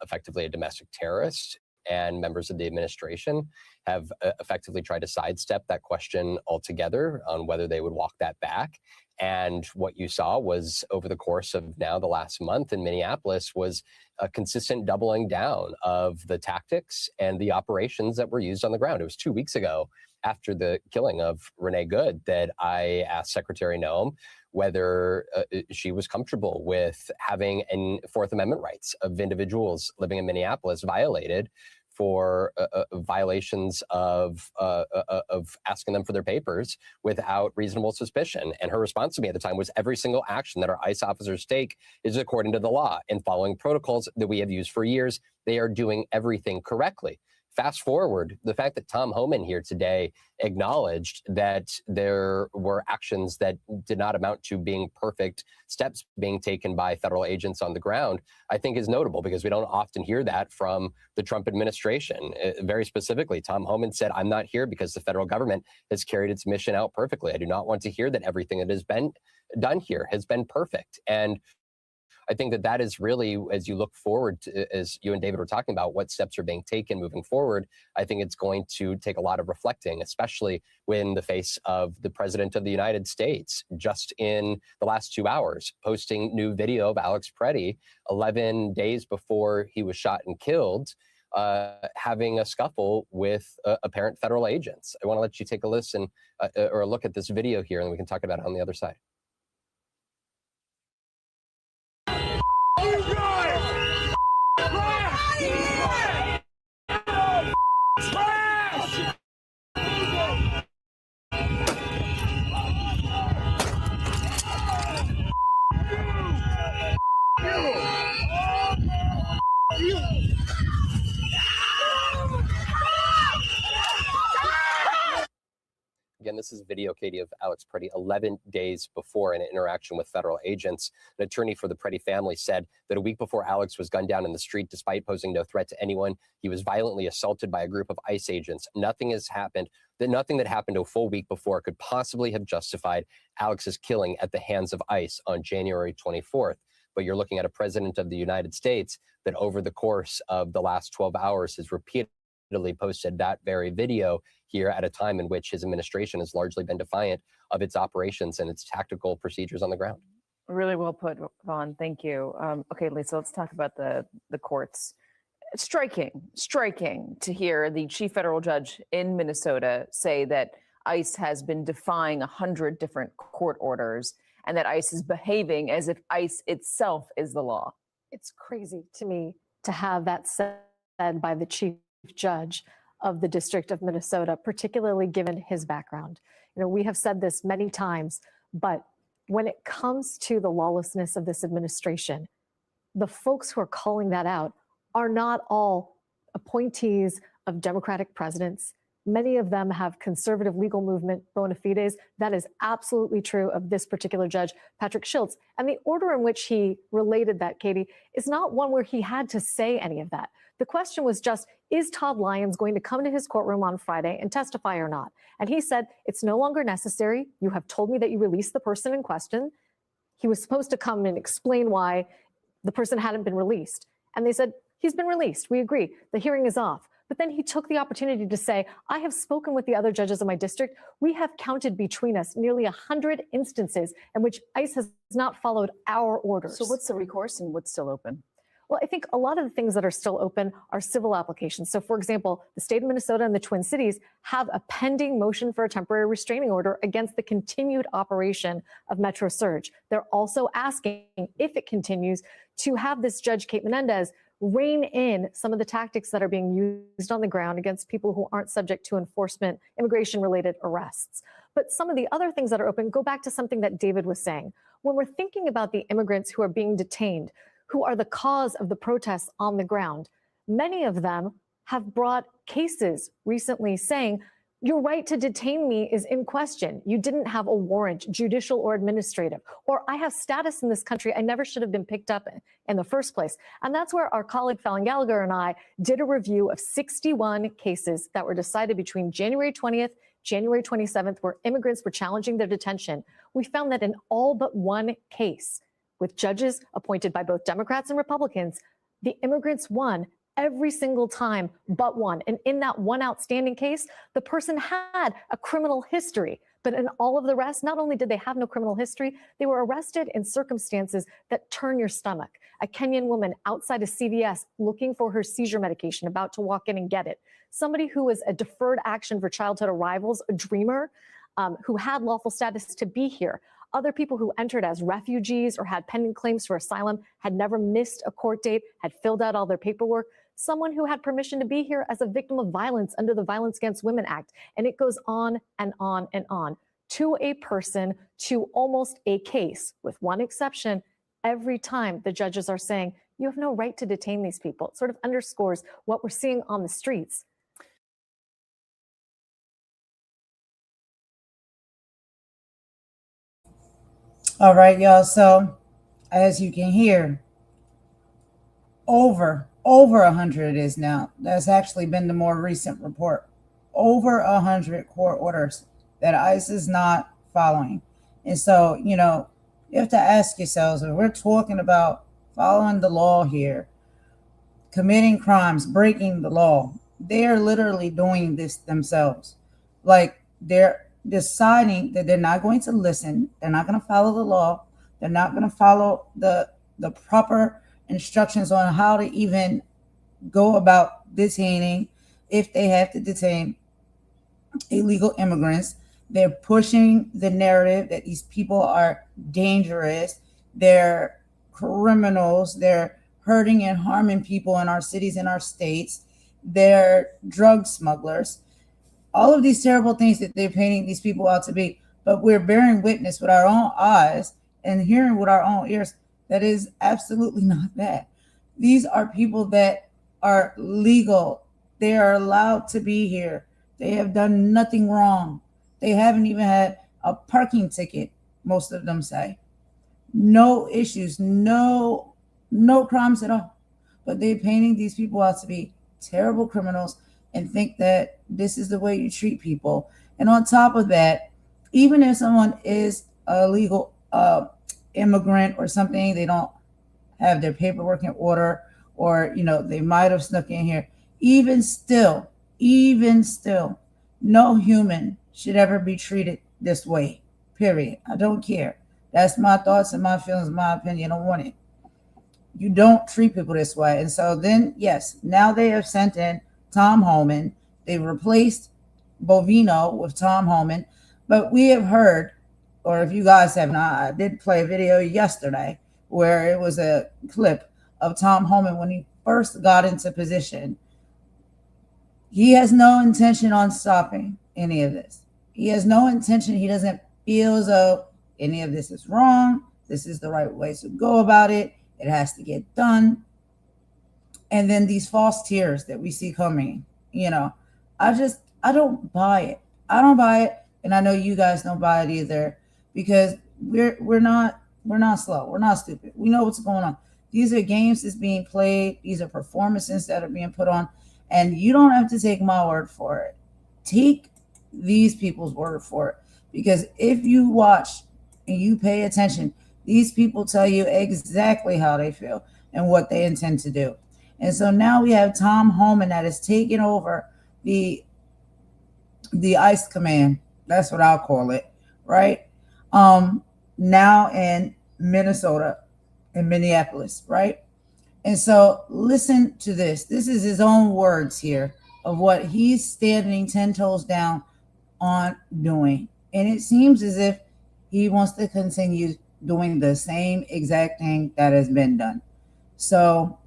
effectively a domestic terrorist, and members of the administration have effectively tried to sidestep that question altogether on whether they would walk that back. And what you saw was, over the course of now the last month in Minneapolis, was a consistent doubling down of the tactics and the operations that were used on the ground. It was 2 weeks ago, after the killing of Renee Good, that I asked Secretary Noem whether she was comfortable with having Fourth Amendment rights of individuals living in Minneapolis violated for violations of asking them for their papers without reasonable suspicion. And her response to me at the time was, every single action that our ICE officers take is according to the law and following protocols that we have used for years. They are doing everything correctly. Fast forward, the fact that Tom Homan here today acknowledged that there were actions that did not amount to being perfect steps being taken by federal agents on the ground, I think is notable, because we don't often hear that from the Trump administration. Very specifically, Tom Homan said, I'm not here because the federal government has carried its mission out perfectly. I do not want to hear that everything that has been done here has been perfect. And I think that that is really, as you look forward to, as you and David were talking about, what steps are being taken moving forward, I think it's going to take a lot of reflecting, especially when the face of the President of the United States, just in the last 2 hours, posting new video of Alex Pretti 11 days before he was shot and killed, having a scuffle with apparent federal agents. I want to let you take a listen or a look at this video here, and we can talk about it on the other side. Again, this is video, Katie, of Alex Pretti 11 days before an interaction with federal agents. An attorney for the Pretti family said that a week before Alex was gunned down in the street, despite posing no threat to anyone, he was violently assaulted by a group of ICE agents. Nothing has happened, nothing that happened a full week before could possibly have justified Alex's killing at the hands of ICE on January 24th. But you're looking at a president of the United States that over the course of the last 12 hours has repeatedly posted that very video here at a time in which his administration has largely been defiant of its operations and its tactical procedures on the ground.
Really well put, Vaughn. Thank you. Okay, Lisa, let's talk about the courts. It's striking to hear the chief federal judge in Minnesota say that ICE has been defying 100 different court orders and that ICE is behaving as if ICE itself is the law.
It's crazy to me to have that said by the chief judge of the District of Minnesota, particularly given his background. You know, we have said this many times, but when it comes to the lawlessness of this administration, the folks who are calling that out are not all appointees of Democratic presidents. Many of them have conservative legal movement bona fides. That is absolutely true of this particular judge, Patrick Schiltz. And the order in which he related that, Katie, is not one where he had to say any of that. The question was just, is Todd Lyons going to come to his courtroom on Friday and testify or not? And he said, it's no longer necessary. You have told me that you released the person in question. He was supposed to come and explain why the person hadn't been released. And they said, he's been released. We agree. The hearing is off. But then he took the opportunity to say, I have spoken with the other judges of my district. We have counted between us nearly 100 instances in which ICE has not followed our orders.
So what's the recourse and what's still open?
Well, I think a lot of the things that are still open are civil applications. So, for example, the state of Minnesota and the Twin Cities have a pending motion for a temporary restraining order against the continued operation of Metro Surge. They're also asking, if it continues, to have this judge, Kate Menendez, rein in some of the tactics that are being used on the ground against people who aren't subject to enforcement, immigration-related arrests. But some of the other things that are open go back to something that David was saying. When we're thinking about the immigrants who are being detained, who are the cause of the protests on the ground, many of them have brought cases recently saying, your right to detain me is in question. You didn't have a warrant, judicial or administrative, or I have status in this country. I never should have been picked up in the first place. And that's where our colleague Fallon Gallagher and I did a review of 61 cases that were decided between January 20th, January 27th, where immigrants were challenging their detention. We found that in all but one case, with judges appointed by both Democrats and Republicans, the immigrants won every single time but one. And in that one outstanding case, the person had a criminal history. But in all of the rest, not only did they have no criminal history, they were arrested in circumstances that turn your stomach. A Kenyan woman outside a CVS looking for her seizure medication, about to walk in and get it. Somebody who was a deferred action for childhood arrivals, a dreamer, who had lawful status to be here. Other people who entered as refugees or had pending claims for asylum, had never missed a court date, had filled out all their paperwork. Someone who had permission to be here as a victim of violence under the Violence Against Women Act. And it goes on and on and on. To a person, to almost a case, with one exception, every time the judges are saying, you have no right to detain these people. It sort of underscores what we're seeing on the streets.
All right, y'all. So as you can hear, over 100 is now. That's actually been the more recent report. Over 100 court orders that ICE is not following. And so, you know, you have to ask yourselves, if we're talking about following the law here, committing crimes, breaking the law, they're literally doing this themselves. Like, they're deciding that they're not going to listen, they're not going to follow the law, they're not going to follow the proper instructions on how to even go about detaining, if they have to detain illegal immigrants. They're pushing the narrative that these people are dangerous, they're criminals, they're hurting and harming people in our cities and our states, they're drug smugglers. All of these terrible things that they're painting these people out to be, but we're bearing witness with our own eyes and hearing with our own ears that is absolutely not that. These are people that are legal. They are allowed to be here. They have done nothing wrong. They haven't even had a parking ticket, most of them say. No issues, no crimes at all. But they're painting these people out to be terrible criminals and think that this is the way you treat people. And on top of that, even if someone is a legal immigrant or something, they don't have their paperwork in order, or they might have snuck in here. Even still, no human should ever be treated this way. Period. I don't care. That's my thoughts and my feelings, my opinion on it. You don't treat people this way. And so then, yes, now they have sent in Tom Homan. They've replaced Bovino with Tom Homan. But we have heard, or if you guys have not, I did play a video yesterday where it was a clip of Tom Homan when he first got into position. He has no intention on stopping any of this. He has no intention. He doesn't feel as though any of this is wrong. This is the right way to go about it. It has to get done. And then these false tears that we see coming, I don't buy it. I don't buy it. And I know you guys don't buy it either, because we're not slow. We're not stupid. We know what's going on. These are games that's being played. These are performances that are being put on. And you don't have to take my word for it. Take these people's word for it. Because if you watch and you pay attention, these people tell you exactly how they feel and what they intend to do. And so now we have Tom Homan that is taking over the ICE command. That's what I'll call it, right? Now in Minnesota, in Minneapolis, right? And so listen to this. This is his own words here of what he's standing 10 toes down on doing. And it seems as if he wants to continue doing the same exact thing that has been done. So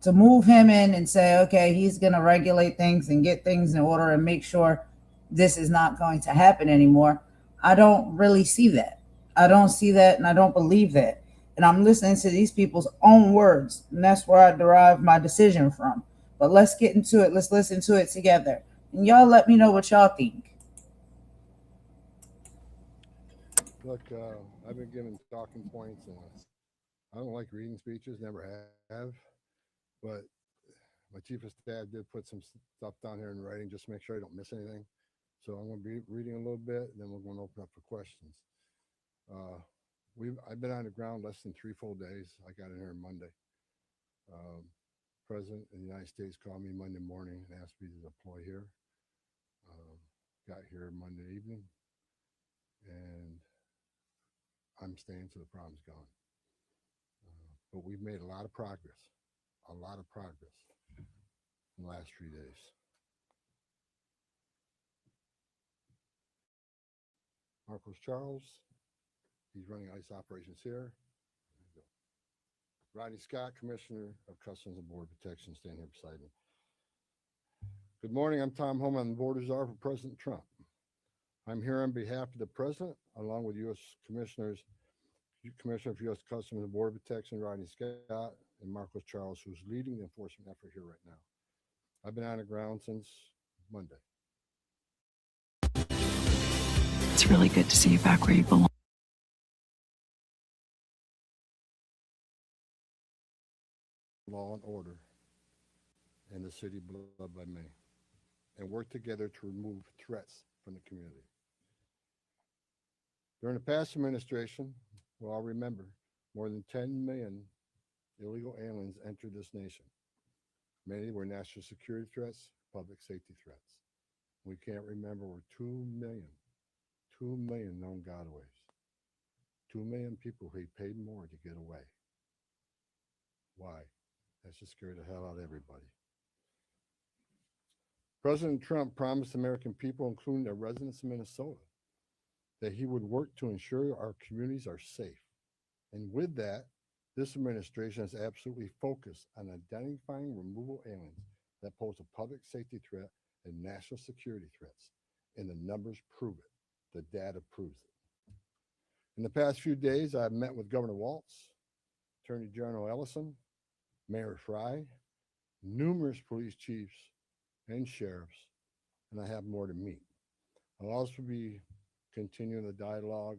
to move him in and say, okay, he's going to regulate things and get things in order and make sure this is not going to happen anymore, I don't really see that. I don't see that, and I don't believe that. And I'm listening to these people's own words, and that's where I derive my decision from. But let's get into it. Let's listen to it together. And y'all let me know what y'all think.
Look, I've been given talking points, and I don't like reading speeches, never have. But my chief of staff did put some stuff down here in writing just to make sure I don't miss anything. So I'm going to be reading a little bit, and then we're going to open up for questions. I've been on the ground less than 3 full days. I got in here Monday. President of the United States called me Monday morning and asked me to deploy here. Got here Monday evening, and I'm staying till the problem's gone. But we've made a lot of progress in the last 3 days. Marcos Charles, he's running ICE operations here. Rodney Scott, Commissioner of Customs and Border Protection, standing here beside me. Good morning, I'm Tom Homan, I'm the Border Czar for President Trump. I'm here on behalf of the President, along with U.S. Commissioner for U.S. Customs and Border Protection, Rodney Scott, and Marcos Charles, who's leading the enforcement effort here right now. I've been on the ground since Monday.
It's really good to see you back where you belong.
Law and order in the city beloved by many, and work together to remove threats from the community. During the past administration, we'll all remember, more than 10 million illegal aliens entered this nation. Many were national security threats, public safety threats. We can't remember over 2 million known gotaways. 2 million people who paid more to get away. Why? That should scare the hell out of everybody. President Trump promised American people, including the residents of Minnesota, that he would work to ensure our communities are safe. And with that, this administration is absolutely focused on identifying removal aliens that pose a public safety threat and national security threats. And the numbers prove it. The data proves it. In the past few days, I've met with Governor Walz, Attorney General Ellison, Mayor Fry, numerous police chiefs and sheriffs, and I have more to meet. I'll also be continuing the dialogue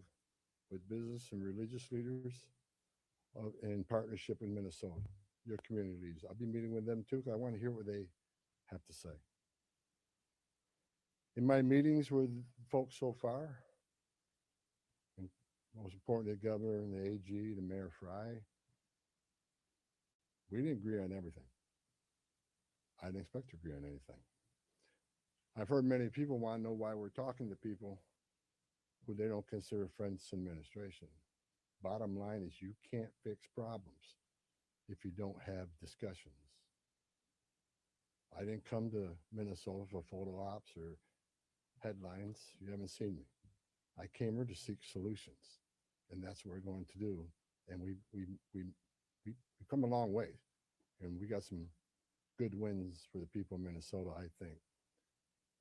with business and religious leaders in partnership in Minnesota, your community leaders. I'll be meeting with them too, because I want to hear what they have to say. In my meetings with folks so far, and most important, the governor and the AG, the Mayor Fry, we didn't agree on everything. I didn't expect to agree on anything. I've heard many people want to know why we're talking to people who they don't consider friends in administration. Bottom line is you can't fix problems if you don't have discussions. I didn't come to Minnesota for photo ops or headlines. You haven't seen me. I came here to seek solutions, and that's what we're going to do. And we come a long way, and we got some good wins for the people of Minnesota, I think,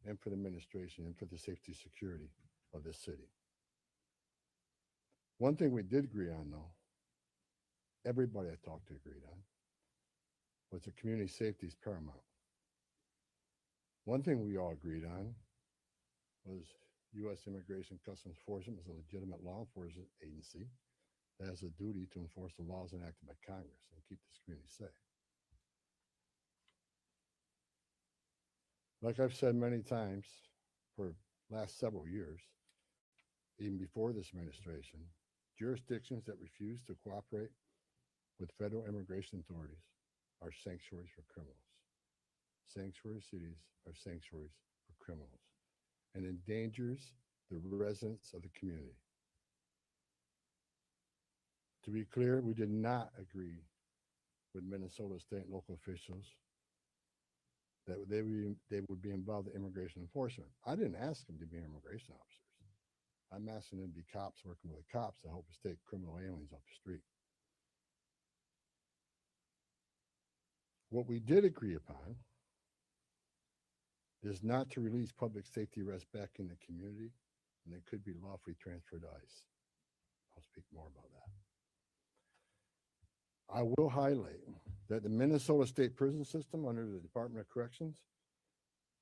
and for the administration and for the safety security of this city. One thing we did agree on, though, everybody I talked to agreed on, was that community safety is paramount. One thing we all agreed on was U.S. Immigration Customs Enforcement is a legitimate law enforcement agency that has a duty to enforce the laws enacted by Congress and keep this community safe. Like I've said many times for the last several years, even before this administration, jurisdictions that refuse to cooperate with federal immigration authorities are sanctuaries for criminals. Sanctuary cities are sanctuaries for criminals and endangers the residents of the community. To be clear, we did not agree with Minnesota state and local officials that they would be involved in immigration enforcement. I didn't ask them to be immigration officers. I'm asking them to be cops working with the cops to help us take criminal aliens off the street. What we did agree upon is not to release public safety arrests back in the community, and they could be lawfully transferred to ICE. I'll speak more about that. I will highlight that the Minnesota State Prison System under the Department of Corrections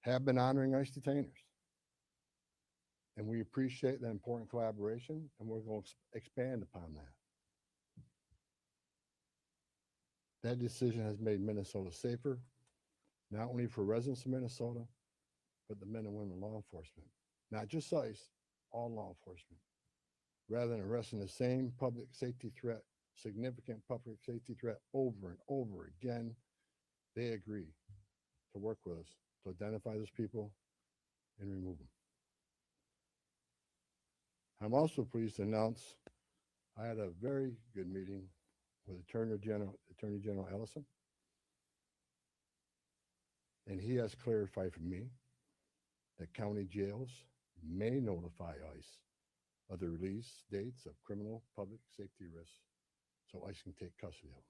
have been honoring ICE detainers. And we appreciate that important collaboration, and we're going to expand upon that. That decision has made Minnesota safer, not only for residents of Minnesota, but the men and women law enforcement, not just ICE, all law enforcement. Rather than arresting the same public safety threat, significant public safety threat over and over again, they agree to work with us to identify those people and remove them. I'm also pleased to announce I had a very good meeting with Attorney General Ellison, and he has clarified for me that county jails may notify ICE of the release dates of criminal public safety risks so ICE can take custody of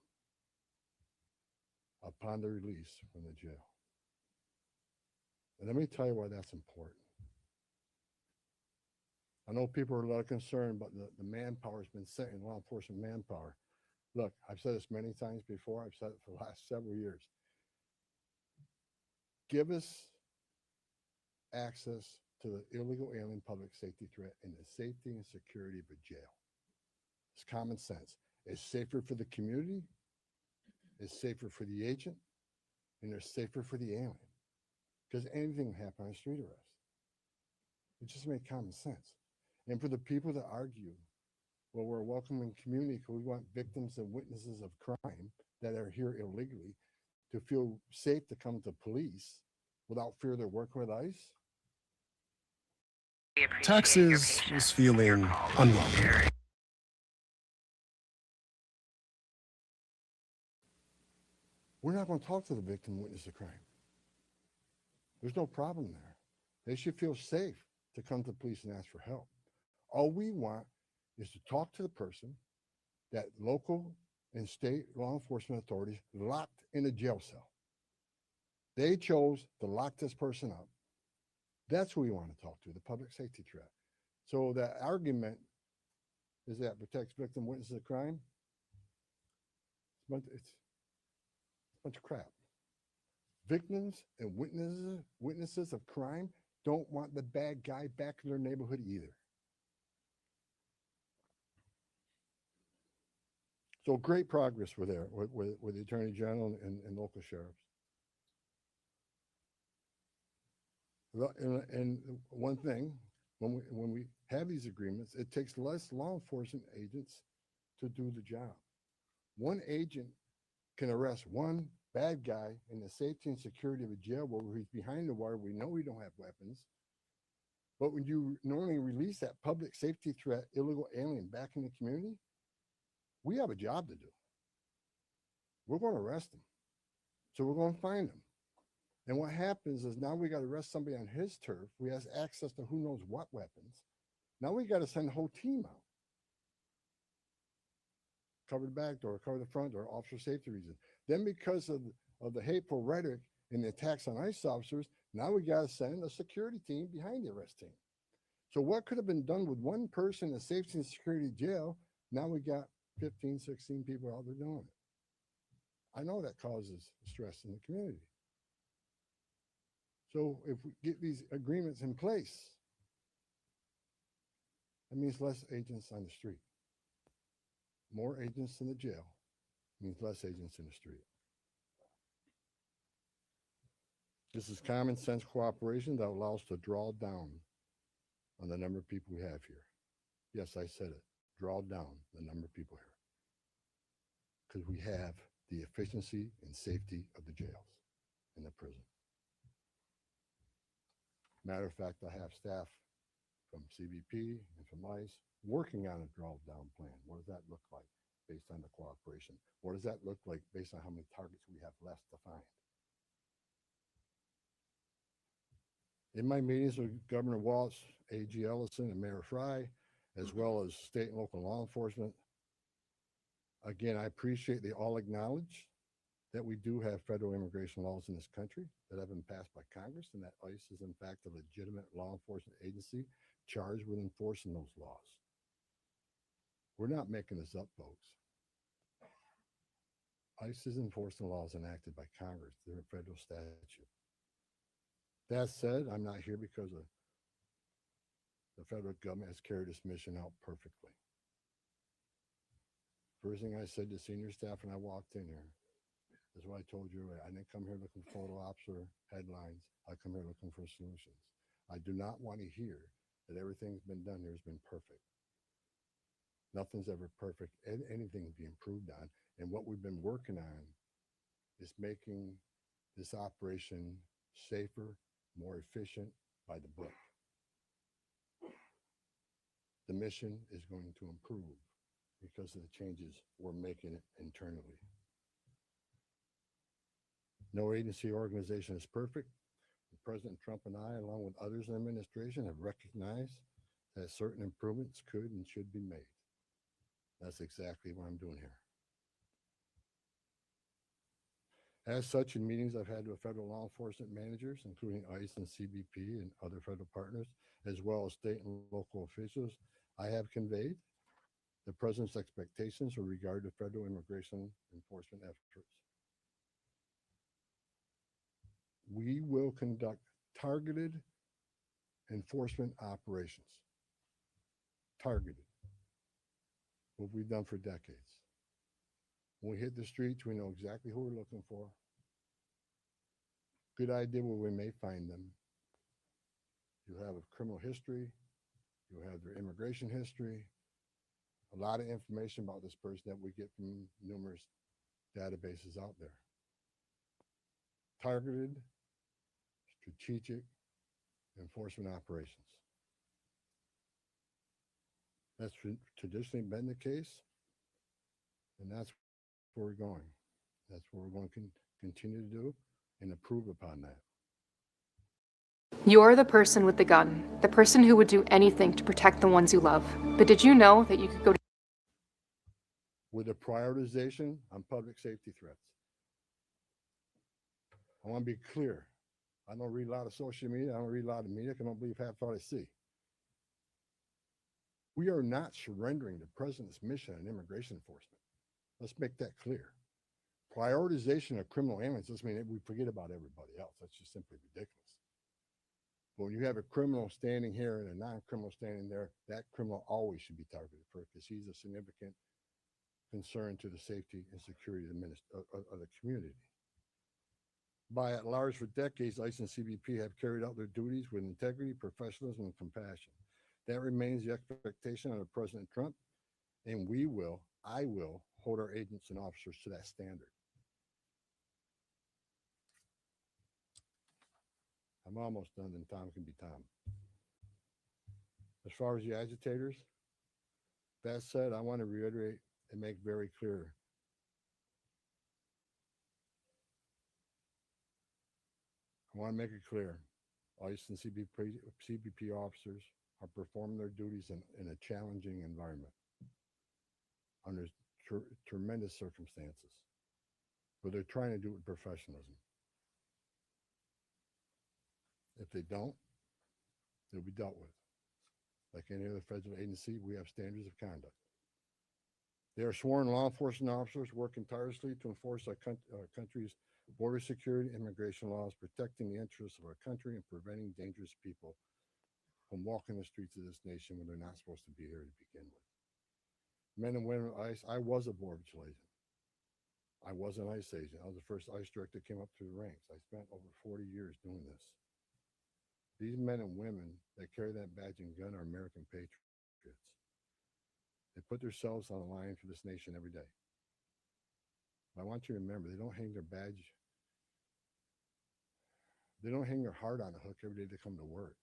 them upon the release from the jail. And let me tell you why that's important. I know people are a lot concerned about the manpower has been sent in law enforcement manpower. Look, I've said this many times before. I've said it for the last several years. Give us access to the illegal alien public safety threat and the safety and security of a jail. It's common sense. It's safer for the community, it's safer for the agent, and it's safer for the alien. Because anything can happen on a street arrest. It just makes common sense. And for the people that argue, well, we're a welcoming community because we want victims and witnesses of crime that are here illegally to feel safe to come to police without fear they're working with ICE.
Texas was feeling unwelcome.
We're not going to talk to the victim and witness of crime. There's no problem there. They should feel safe to come to police and ask for help. All we want is to talk to the person that local and state law enforcement authorities locked in a jail cell. They chose to lock this person up. That's who we want to talk to, the public safety threat. So that argument is that protects victim witnesses of crime. It's a bunch of crap. Victims and witnesses of crime don't want the bad guy back in their neighborhood either. So great progress with the Attorney General and local sheriffs. And one thing, when we have these agreements, it takes less law enforcement agents to do the job. One agent can arrest one bad guy in the safety and security of a jail where he's behind the wire. We know we don't have weapons. But when you normally release that public safety threat, illegal alien back in the community, we have a job to do. We're going to arrest them. So we're going to find them. And what happens is now we got to arrest somebody on his turf. We have access to who knows what weapons. Now we got to send the whole team out. Cover the back door, cover the front door, officer safety reasons. Then because of the hateful rhetoric and the attacks on ICE officers, now we got to send a security team behind the arrest team. So what could have been done with one person in safety and security jail, now we got 15, 16 people out there doing it. I know that causes stress in the community. So if we get these agreements in place, that means less agents on the street. More agents in the jail means less agents in the street. This is common sense cooperation that allows us to draw down on the number of people we have here. Yes, I said it, draw down the number of people here. Because we have the efficiency and safety of the jails and the prison. Matter of fact, I have staff from CBP and from ICE working on a draw-down plan. What does that look like based on the cooperation? What does that look like based on how many targets we have left to find? In my meetings with Governor Walz, AG Ellison, and Mayor Fry, as well as state and local law enforcement, again, I appreciate they all acknowledge that we do have federal immigration laws in this country that have been passed by Congress, and that ICE is in fact a legitimate law enforcement agency charged with enforcing those laws. We're not making this up, folks. ICE is enforcing laws enacted by Congress. They're a federal statute. That said, I'm not here because the federal government has carried this mission out perfectly. First thing I said to senior staff when I walked in here is what I told you earlier. I didn't come here looking for photo ops or headlines. I come here looking for solutions. I do not want to hear that everything's been done here has been perfect. Nothing's ever perfect. Anything can be improved on. And what we've been working on is making this operation safer, more efficient, by the book. The mission is going to improve because of the changes we're making internally. No agency or organization is perfect. President Trump and I, along with others in the administration, have recognized that certain improvements could and should be made. That's exactly what I'm doing here. As such, in meetings I've had with federal law enforcement managers, including ICE and CBP and other federal partners, as well as state and local officials, I have conveyed the President's expectations with regard to federal immigration enforcement efforts. We will conduct targeted enforcement operations. Targeted. What we've done for decades. When we hit the streets, we know exactly who we're looking for. Good idea where we may find them. You'll have a criminal history. You'll have their immigration history. A lot of information about this person that we get from numerous databases out there. Targeted, strategic enforcement operations. That's traditionally been the case, and that's where we're going. That's what we're going to continue to do and improve upon that.
You're the person with the gun, the person who would do anything to protect the ones you love. But did you know that you could go to
with a prioritization on public safety threats? I want to be clear. I don't read a lot of social media. I don't read a lot of media. I don't believe half what I see. We are not surrendering the president's mission on immigration enforcement. Let's make that clear. Prioritization of criminal aliens doesn't mean that we forget about everybody else. That's just simply ridiculous. But when you have a criminal standing here and a non-criminal standing there, that criminal always should be targeted first because he's a significant concern to the safety and security of the community. By at large for decades, ICE and CBP have carried out their duties with integrity, professionalism, and compassion. That remains the expectation under President Trump, and I will hold our agents and officers to that standard. I'm almost done, and Tom can be Tom. As far as the agitators, that said, I want to reiterate and make very clear. I want to make it clear, ICE and CBP officers are performing their duties in a challenging environment under tremendous circumstances, but they're trying to do it with professionalism. If they don't, they'll be dealt with. Like any other federal agency, we have standards of conduct. They are sworn law enforcement officers working tirelessly to enforce our country's border security and immigration laws, protecting the interests of our country and preventing dangerous people from walking the streets of this nation when they're not supposed to be here to begin with. Men and women of ICE, I was a border patrol agent. I was an ICE agent. I was the first ICE director that came up through the ranks. I spent over 40 years doing this. These men and women that carry that badge and gun are American patriots. They put themselves on the line for this nation every day. But I want you to remember, they don't hang their badge. They don't hang their heart on a hook every day they come to work.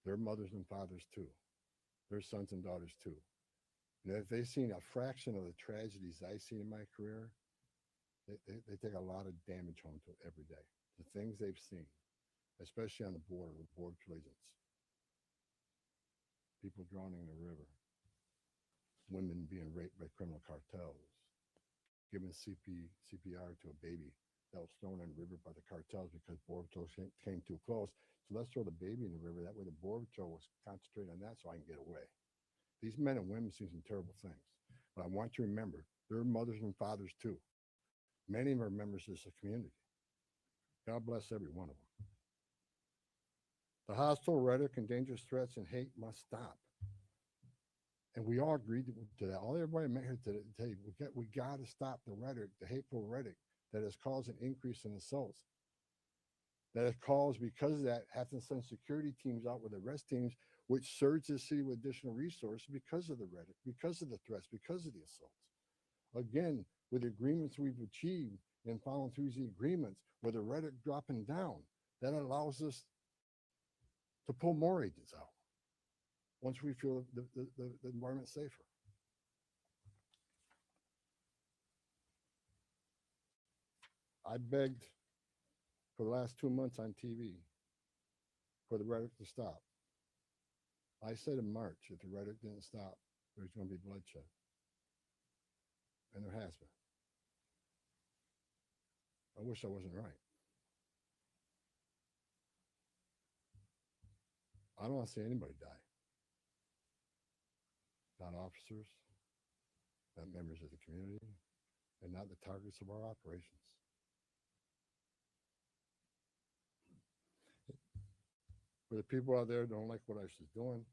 They're mothers and fathers too. They're sons and daughters too. And if they've seen a fraction of the tragedies I've seen in my career, they take a lot of damage home to every day. The things they've seen, especially on the border with border agents. People drowning in the river. Women being raped by criminal cartels. Giving CPR to a baby that was thrown in the river by the cartels because Border Patrol came too close. So let's throw the baby in the river. That way the Border Patrol was concentrating on that so I can get away. These men and women see some terrible things. But I want you to remember, they're mothers and fathers too. Many of them are members of this community. God bless every one of them. The hostile rhetoric and dangerous threats and hate must stop. And we all agreed to that. All everybody met here today, we got to stop the rhetoric, the hateful rhetoric that has caused an increase in assaults. That has caused, because of that, have to send security teams out with arrest teams, which surge the city with additional resources because of the rhetoric, because of the threats, because of the assaults. Again, with the agreements we've achieved and following through the agreements, with the rhetoric dropping down, that allows us to pull more agents out once we feel the environment safer. I begged for the last 2 months on TV for the rhetoric to stop. I said in March, if the rhetoric didn't stop, there's going to be bloodshed. And there has been. I wish I wasn't right. I don't want to see anybody die. Not officers, not members of the community, and not the targets of our operations. For the people out there who don't like what ICE is doing,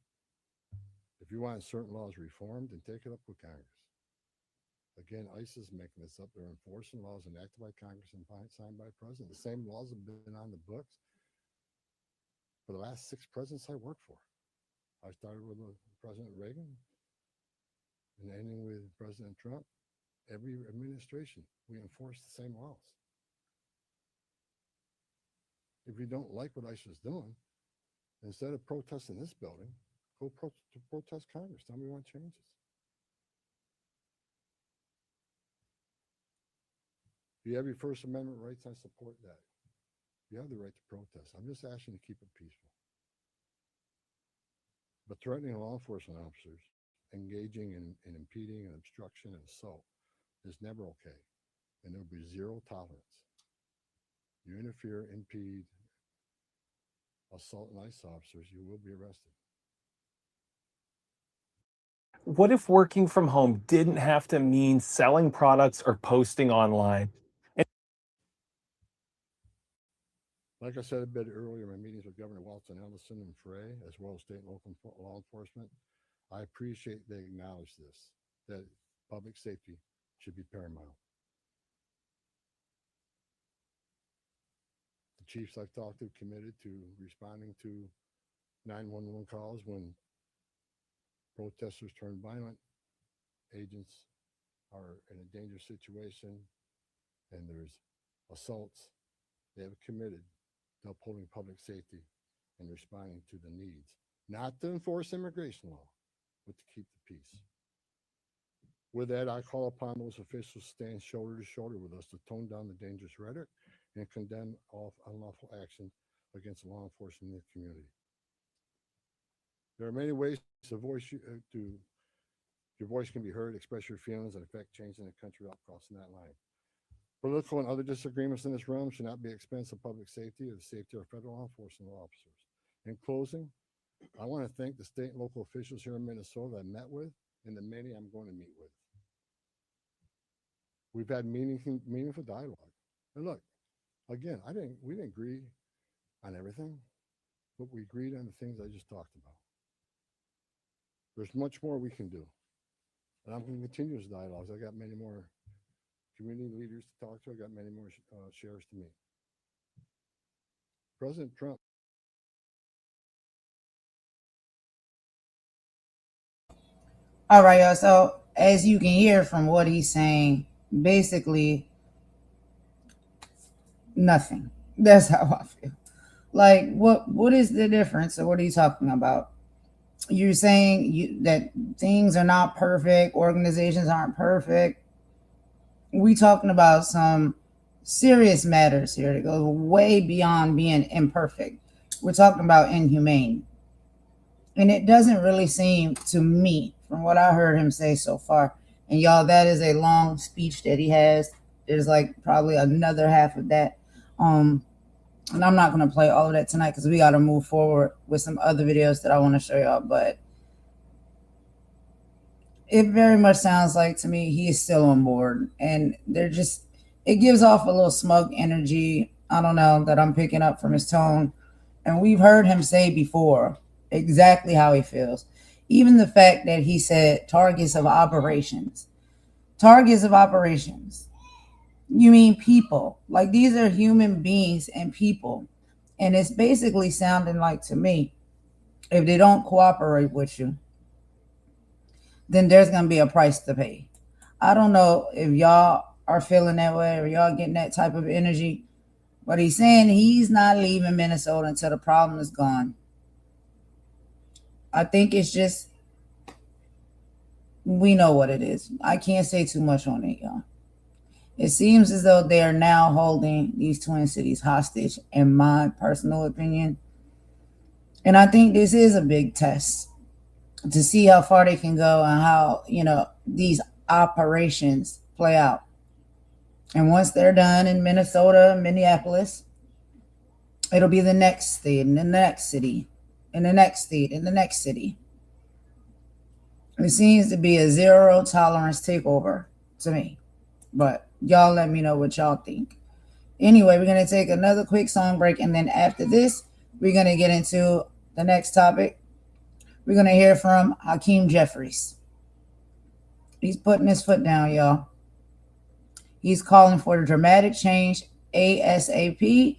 if you want certain laws reformed, then take it up with Congress. Again, ICE is making this up. They're enforcing laws enacted by Congress and signed by the president. The same laws have been on the books for the last 6 presidents I worked for. I started with President Reagan and ending with President Trump. Every administration, we enforce the same laws. If you don't like what ICE is doing, instead of protesting this building, go protest Congress. Tell me you want changes. If you have your First Amendment rights, I support that. You have the right to protest. I'm just asking you to keep it peaceful. But threatening law enforcement officers, engaging in impeding and obstruction and assault is never okay. And there will be zero tolerance. You interfere, impede, assault ICE officers, you will be arrested.
What if working from home didn't have to mean selling products or posting online?
Like I said a bit earlier in my meetings with Governor Walton Ellison and Frey, as well as state and local law enforcement, I appreciate they acknowledge this, that public safety should be paramount. The chiefs I've talked to committed to responding to 911 calls when protesters turn violent, agents are in a dangerous situation, and there's assaults. They have committed to upholding public safety and responding to the needs, not to enforce immigration law, but to keep the peace. With that, I call upon those officials to stand shoulder to shoulder with us to tone down the dangerous rhetoric and condemn all unlawful action against law enforcement in the community. There are many ways to voice your voice can be heard, express your feelings, and affect change in the country without crossing that line. Political and other disagreements in this realm should not be at the expense of public safety or the safety of federal law enforcement officers. In closing, I want to thank the state and local officials here in Minnesota that I met with and the many I'm going to meet with. We've had meaningful dialogue. And look, again, we didn't agree on everything, but we agreed on the things I just talked about. There's much more we can do. And I'm going to continue those dialogues. I got many more community leaders to talk to. I got many more sheriffs to meet. President Trump.
All right, y'all. So as you can hear from what he's saying, basically nothing. That's how I feel. Like, what is the difference, or what are you talking about? You're saying that things are not perfect, organizations aren't perfect. We talking about some serious matters here that goes way beyond being imperfect. We're talking about inhumane. And it doesn't really seem to me, from what I heard him say so far, and y'all, that is a long speech that he has. There's like probably another half of that. And I'm not going to play all of that tonight because we got to move forward with some other videos that I want to show y'all. But it very much sounds like to me he is still on board. And it gives off a little smug energy, I don't know, that I'm picking up from his tone. And we've heard him say before exactly how he feels. Even the fact that he said targets of operations. Targets of operations. You mean people. Like, these are human beings and people. And it's basically sounding like to me, if they don't cooperate with you, then there's going to be a price to pay. I don't know if y'all are feeling that way or y'all getting that type of energy, but he's saying he's not leaving Minnesota until the problem is gone. I think it's just, we know what it is. I can't say too much on it, y'all. It seems as though they are now holding these twin cities hostage, in my personal opinion. And I think this is a big test to see how far they can go and how, these operations play out. And once they're done in Minnesota, Minneapolis, it'll be the next state and the next city and the next state and the next city. It seems to be a zero tolerance takeover to me. But y'all let me know what y'all think. Anyway, we're going to take another quick song break. And then after this, we're going to get into the next topic. We're going to hear from Hakeem Jeffries. He's putting his foot down, y'all. He's calling for the dramatic change ASAP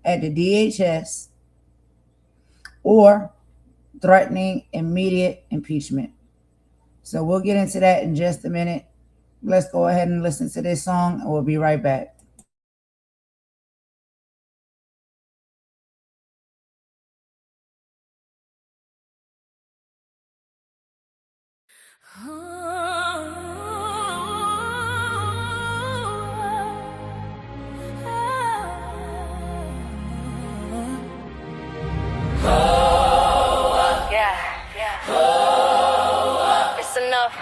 at the DHS or threatening immediate impeachment. So we'll get into that in just a minute. Let's go ahead and listen to this song, and we'll be right back.
It's enough.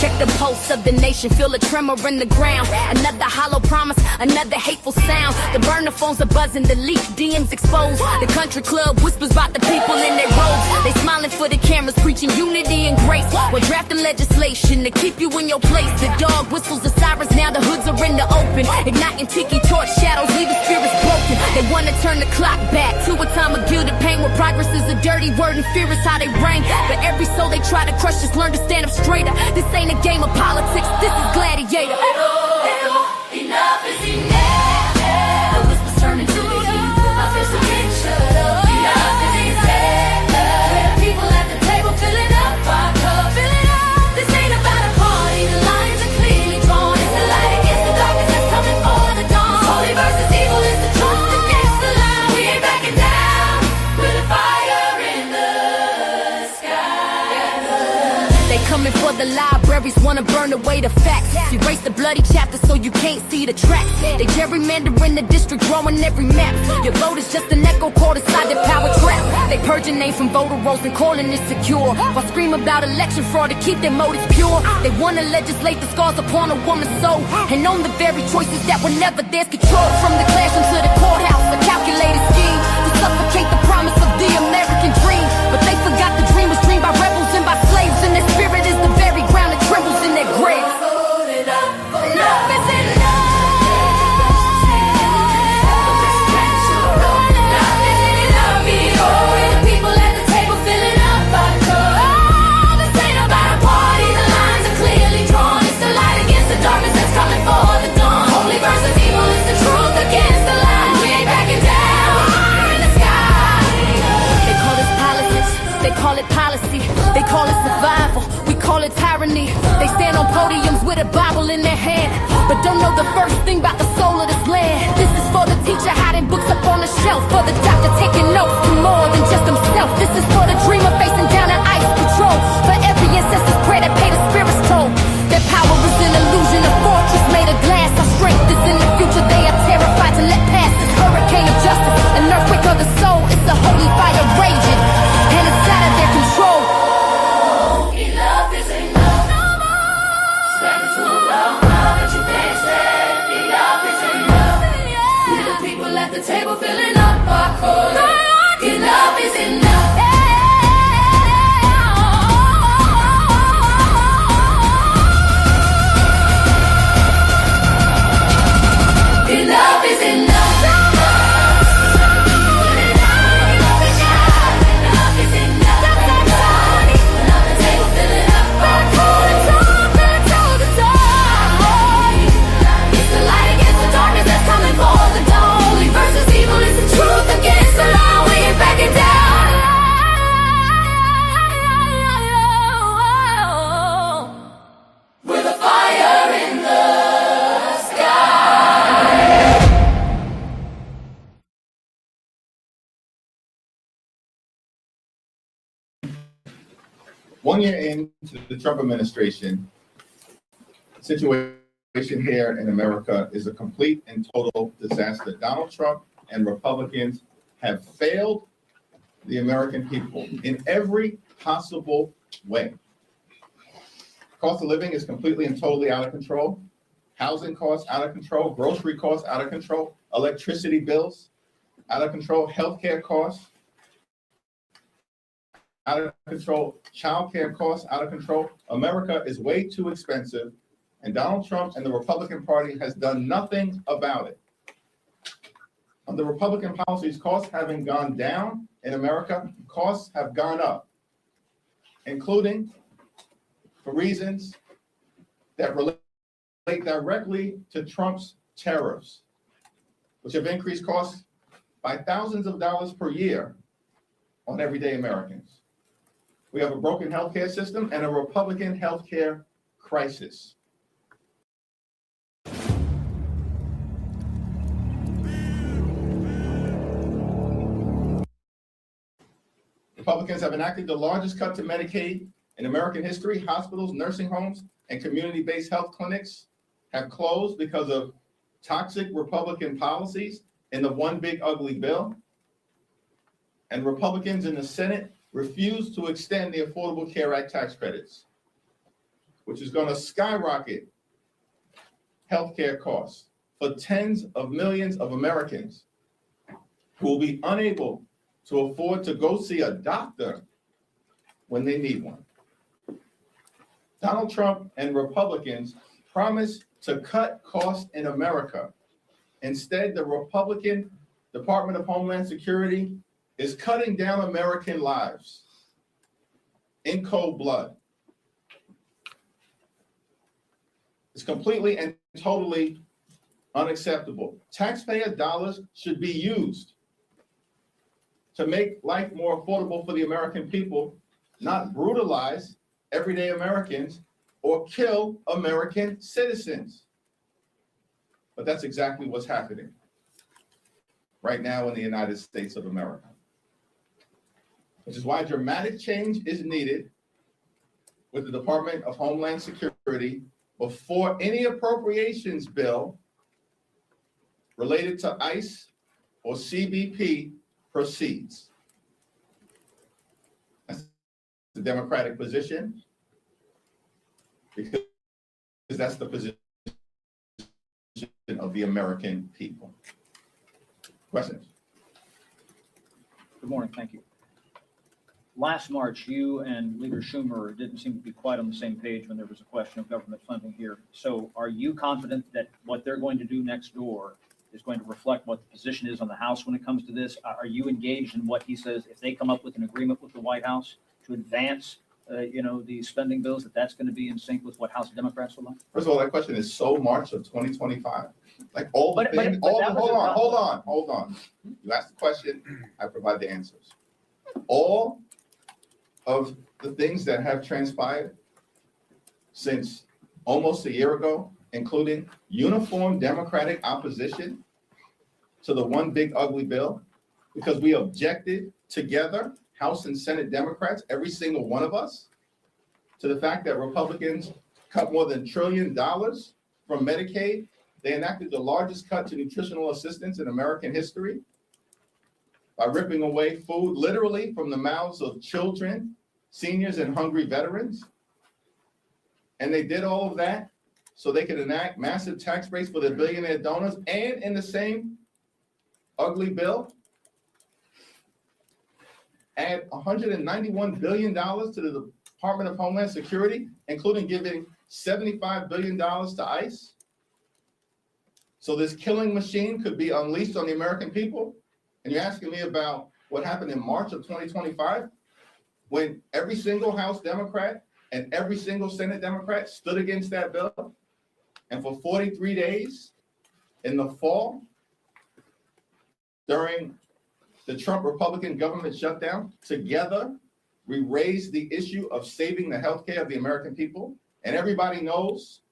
Check the pulse of the nation, feel a tremor in the ground. Another hollow promise, another hateful sound. The burner phones are buzzing, the leak DMs exposed. The country club whispers about the people in their robes. They smiling for the cameras, preaching unity and grace. We're drafting legislation to keep you in your place. The dog whistles, the sirens, now the hoods are in the open. Igniting tiki torch shadows, leaving spirits broken. They want to turn the clock back to a time of guilt and pain, where progress is a dirty word and fear is how they reign. But every soul they try to crush just learn to stand up straighter. This ain't a game of politics, this is gladiator. Enough is enough. The whispers turn into the heat. I feel so picture. Enough is enough. Where the people at the table filling up our cup. This ain't about a party, the lines are clearly drawn. It's the light against the darkness that's coming for the dawn. Holy versus evil is the truth against the lie. We ain't backing down with a fire in the sky. They coming for the libraries, wanna burn away the facts. Erase the bloody chapter so you can't see the tracks. They gerrymandering the district, drawing every map. Your vote is just an echo caught inside the power trap. They purging names from voter rolls and calling it secure, while scream about election fraud to keep their motives pure. They wanna legislate the scars upon a woman's soul, and own the very choices that were never theirs. Control from the classroom to the courthouse, a calculated scheme to suffocate the promise of the American dream. But they forgot the dream was dreamed by rebels and by slaves, and their spirit is the very ground that trembles in their graves. Enough is enough. Call it policy, they call it survival, we call it tyranny. They stand on podiums with a Bible in their hand, but don't know the first thing about the soul of this land. This is for the teacher hiding books up on the shelf, for the doctor taking notes to more than just himself. This is for the dreamer facing down an ice patrol, for every ancestor's prayer that paid a spirit's toll. Their power is an illusion, a fortress made of glass. Our strength is in the future, they are terrified to let pass this hurricane of justice, an earthquake of the soul. It's a holy fire raging, and it's out of their control. Enough is enough. No more. Standing too long now that you can't stand. Enough is enough. We the people at the table filling up our cup. Enough is enough. Enough is enough.
One year into the Trump administration, the situation here in America is a complete and total disaster. Donald Trump and Republicans have failed the American people in every possible way. Cost of living is completely and totally out of control. Housing costs out of control. Grocery costs out of control. Electricity bills out of control. Healthcare costs out of control. Childcare costs out of control. America is way too expensive, and Donald Trump and the Republican Party has done nothing about it. Under Republican policies, costs haven't gone down in America, costs have gone up, including for reasons that relate directly to Trump's tariffs, which have increased costs by thousands of dollars per year on everyday Americans. We have a broken healthcare system and a Republican healthcare crisis. Republicans have enacted the largest cut to Medicaid in American history. Hospitals, nursing homes, and community-based health clinics have closed because of toxic Republican policies in the one big ugly bill. And Republicans in the Senate refuse to extend the Affordable Care Act tax credits. which is going to skyrocket healthcare costs for tens of millions of Americans who will be unable to afford to go see a doctor when they need one. Donald Trump and Republicans promised to cut costs in America. Instead, the Republican Department of Homeland Security is cutting down American lives in cold blood. It's completely and totally unacceptable. Taxpayer dollars should be used to make life more affordable for the American people, not brutalize everyday Americans or kill American citizens. But that's exactly what's happening right now in the United States of America, which is why dramatic change is needed with the Department of Homeland Security before any appropriations bill related to ICE or CBP proceeds. That's the Democratic position, because that's the position of the American people. Questions?
Good morning, thank you. Last March, you and Leader Schumer didn't seem to be quite on the same page when there was a question of government funding here. So are you confident that what they're going to do next door is going to reflect what the position is on the House when it comes to this? Are you engaged in what he says, if they come up with an agreement with the White House to advance the spending bills, that's going to be in sync with what House Democrats would like?
First of all, that question is so March of 2025. Like all the things, hold on. You asked the question, I provide the answers. All of the things that have transpired since almost a year ago, including uniform Democratic opposition to the one big ugly bill, because we objected together, House and Senate Democrats, every single one of us, to the fact that Republicans cut more than $1 trillion from Medicaid. They enacted the largest cut to nutritional assistance in American history by ripping away food literally from the mouths of children, seniors, and hungry veterans. And they did all of that so they could enact massive tax breaks for their billionaire donors, and in the same ugly bill, add $191 billion to the Department of Homeland Security, including giving $75 billion to ICE. So this killing machine could be unleashed on the American people. And you're asking me about what happened in March of 2025, when every single House Democrat and every single Senate Democrat stood against that bill. And for 43 days in the fall, during the Trump Republican government shutdown, together, we raised the issue of saving the healthcare of the American people. And everybody knows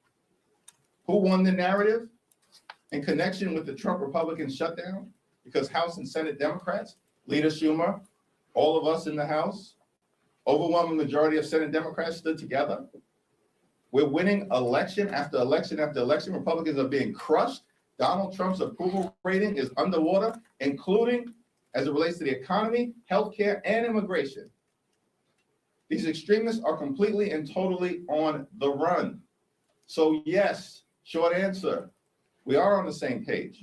who won the narrative in connection with the Trump Republican shutdown, because House and Senate Democrats, Leader Schumer, all of us in the House, overwhelming majority of Senate Democrats stood together. We're winning election after election after election. Republicans are being crushed. Donald Trump's approval rating is underwater, including as it relates to the economy, healthcare, and immigration. These extremists are completely and totally on the run. So yes, short answer, we are on the same page.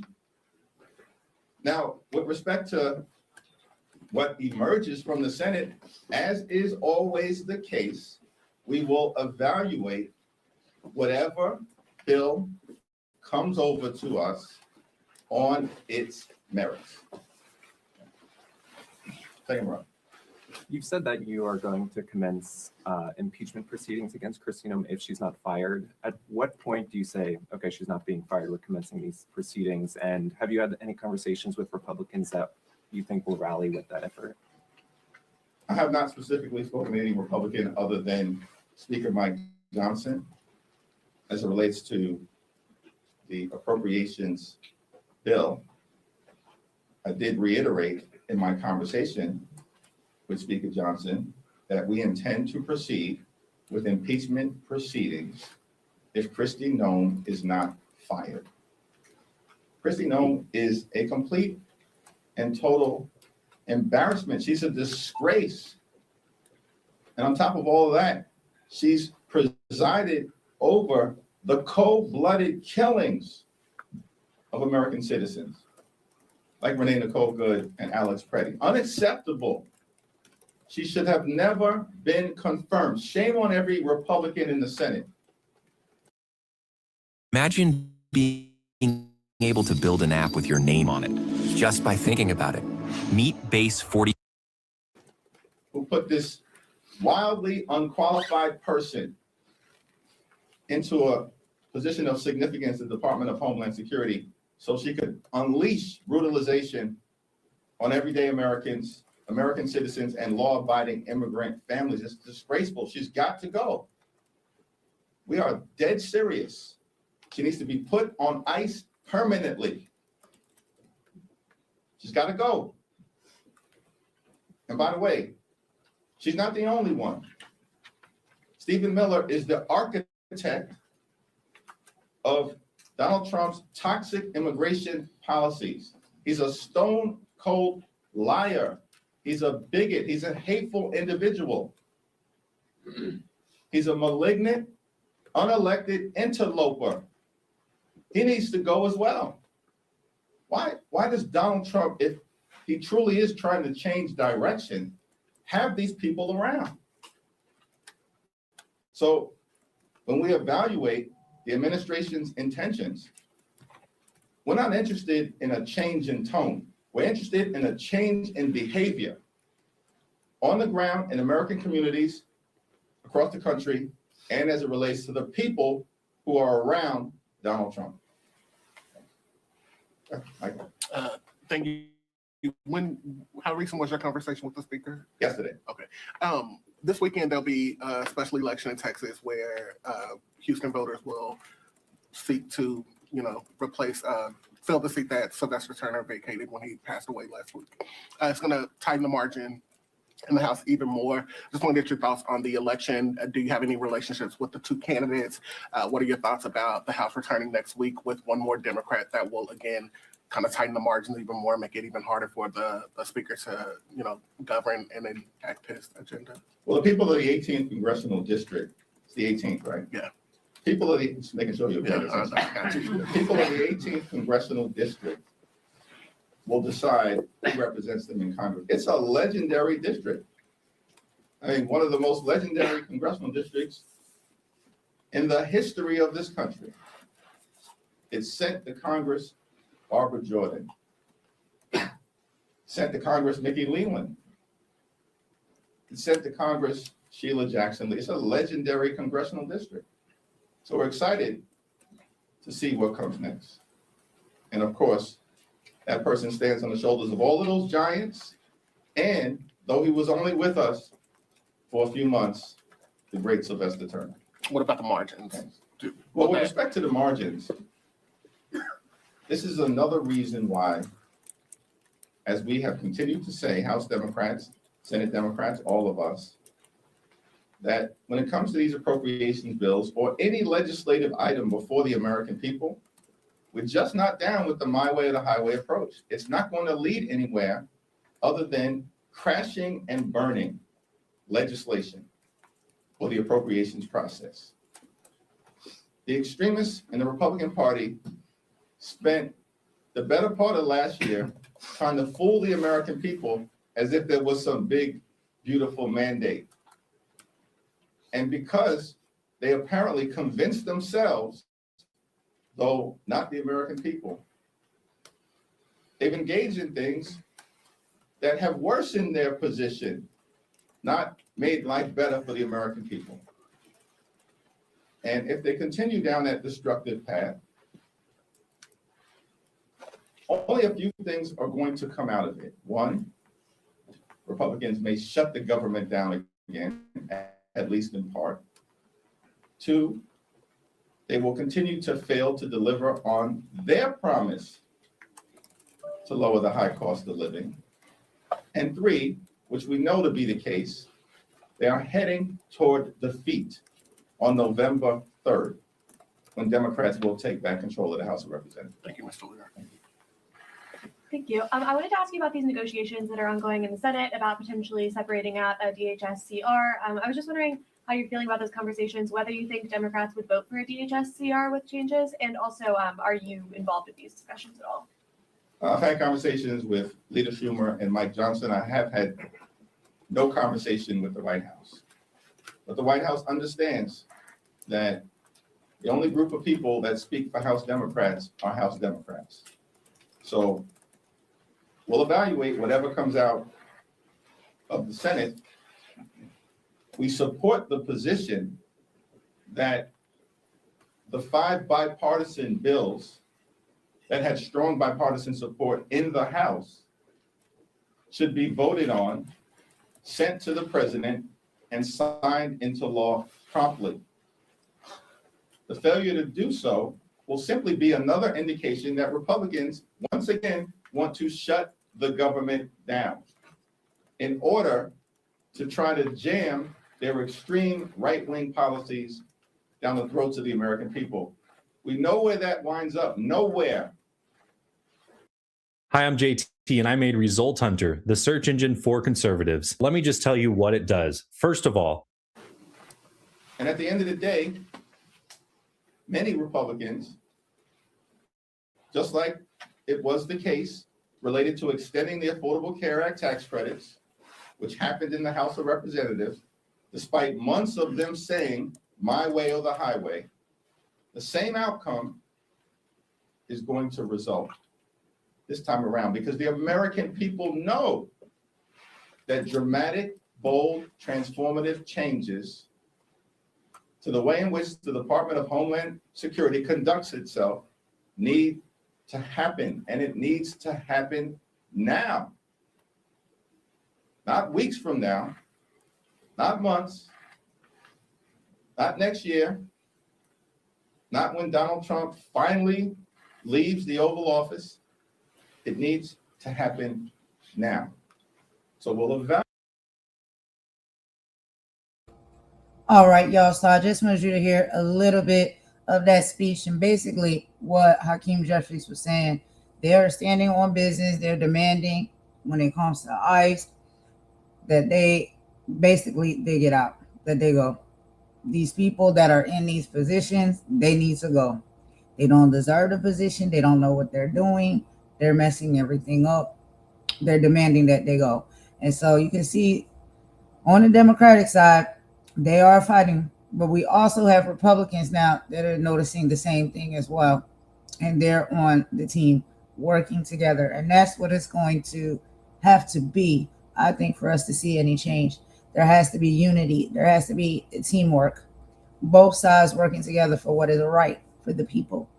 Now, with respect to what emerges from the Senate, as is always the case, we will evaluate whatever bill comes over to us on its merits. Second round.
You've said that you are going to commence impeachment proceedings against Kristi Noem if she's not fired. At what point do you say, okay, she's not being fired, we're commencing these proceedings? And have you had any conversations with Republicans that you think will rally with that effort?
I have not specifically spoken to any Republican other than Speaker Mike Johnson as it relates to the appropriations bill. I did reiterate in my conversation with Speaker Johnson that we intend to proceed with impeachment proceedings if Kristi Noem is not fired. Kristi Noem is a complete and total embarrassment. She's a disgrace. And on top of all of that, she's presided over the cold-blooded killings of American citizens, like Renee Nicole Good and Alex Pretti. Unacceptable. She should have never been confirmed. Shame on every Republican in the Senate.
Imagine being able to build an app with your name on it, just by thinking about it. Meet Base 40.
Who put this wildly unqualified person into a position of significance in the Department of Homeland Security so she could unleash brutalization on everyday Americans, American citizens, and law-abiding immigrant families. It's disgraceful. She's got to go. We are dead serious. She needs to be put on ice permanently. She's got to go. And by the way, she's not the only one. Stephen Miller is the architect of Donald Trump's toxic immigration policies. He's a stone cold liar. He's a bigot. He's a hateful individual. He's a malignant, unelected interloper. He needs to go as well. Why does Donald Trump, if he truly is trying to change direction, have these people around? So when we evaluate the administration's intentions, we're not interested in a change in tone. We're interested in a change in behavior on the ground in American communities across the country and as it relates to the people who are around Donald Trump. Michael.
Thank you. How recent was your conversation with the speaker?
Yesterday.
Okay. This weekend there'll be a special election in Texas where Houston voters will seek to, replace, fill the seat that Sylvester Turner vacated when he passed away last week. It's going to tighten the margin in the House even more. Just want to get your thoughts on the election. Do you have any relationships with the two candidates? What are your thoughts about the House returning next week with one more Democrat that will, again, kind of tighten the margins even more, make it even harder for the speaker to, govern and enact his agenda?
Well, the people of the 18th Congressional District, it's the 18th, right?
Yeah.
People of the, just making sure you're paying attention. People of the 18th Congressional District will decide who represents them in Congress. It's a legendary district. I mean, one of the most legendary congressional districts in the history of this country. It sent to Congress Barbara Jordan, sent to Congress Mickey Leland, it sent to Congress Sheila Jackson Lee. It's a legendary congressional district. So we're excited to see what comes next. And of course, that person stands on the shoulders of all of those giants. And though he was only with us for a few months, the great Sylvester Turner.
What about the margins?
Well, with respect to the margins, this is another reason why, as we have continued to say, House Democrats, Senate Democrats, all of us, that when it comes to these appropriations bills or any legislative item before the American people, we're just not down with the my way or the highway approach. It's not going to lead anywhere other than crashing and burning legislation for the appropriations process. The extremists in the Republican Party spent the better part of last year trying to fool the American people as if there was some big, beautiful mandate. And because they apparently convinced themselves, though not the American people, they've engaged in things that have worsened their position, not made life better for the American people. And if they continue down that destructive path, only a few things are going to come out of it. One, Republicans may shut the government down again, at least in part. Two, they will continue to fail to deliver on their promise to lower the high cost of living. And three, which we know to be the case, they are heading toward defeat on November 3rd, when Democrats will take back control of the House of Representatives.
Thank you, Mr. Leader.
Thank you. I wanted to ask you about these negotiations that are ongoing in the Senate about potentially separating out a DHS CR. I was just wondering how you're feeling about those conversations, whether you think Democrats would vote for a DHS CR with changes, and also are you involved with these discussions at all?
I've had conversations with Leader Schumer and Mike Johnson. I have had no conversation with the White House. But the White House understands that the only group of people that speak for House Democrats are House Democrats. So we'll evaluate whatever comes out of the Senate. We support the position that the 5 bipartisan bills that had strong bipartisan support in the House should be voted on, sent to the president, and signed into law promptly. The failure to do so will simply be another indication that Republicans, once again, want to shut the government down in order to try to jam their extreme right-wing policies down the throats of the American people. We know where that winds up, nowhere.
Hi, I'm JT, and I made Result Hunter, the search engine for conservatives. Let me just tell you what it does. First of all,
And at the end of the day, many Republicans, just like it was the case related to extending the Affordable Care Act tax credits, which happened in the House of Representatives, despite months of them saying, my way or the highway, the same outcome is going to result this time around, because the American people know that dramatic, bold, transformative changes to the way in which the Department of Homeland Security conducts itself need to happen, and it needs to happen now. Not weeks from now, not months, not next year, not when Donald Trump finally leaves the Oval Office. It needs to happen now. So we'll evaluate.
All right, y'all. So I just wanted you to hear a little bit of that speech, and basically what Hakeem Jeffries was saying. They are standing on business. They're demanding, when it comes to ICE, that they get out, that they go. These people that are in these positions, they need to go. They don't deserve the position. They don't know what they're doing. They're messing everything up. They're demanding that they go. And so you can see on the Democratic side, they are fighting, but we also have Republicans now that are noticing the same thing as well. And they're on the team working together. And that's what it's going to have to be, I think, for us to see any change. There has to be unity. There has to be teamwork. Both sides working together for what is right for the people.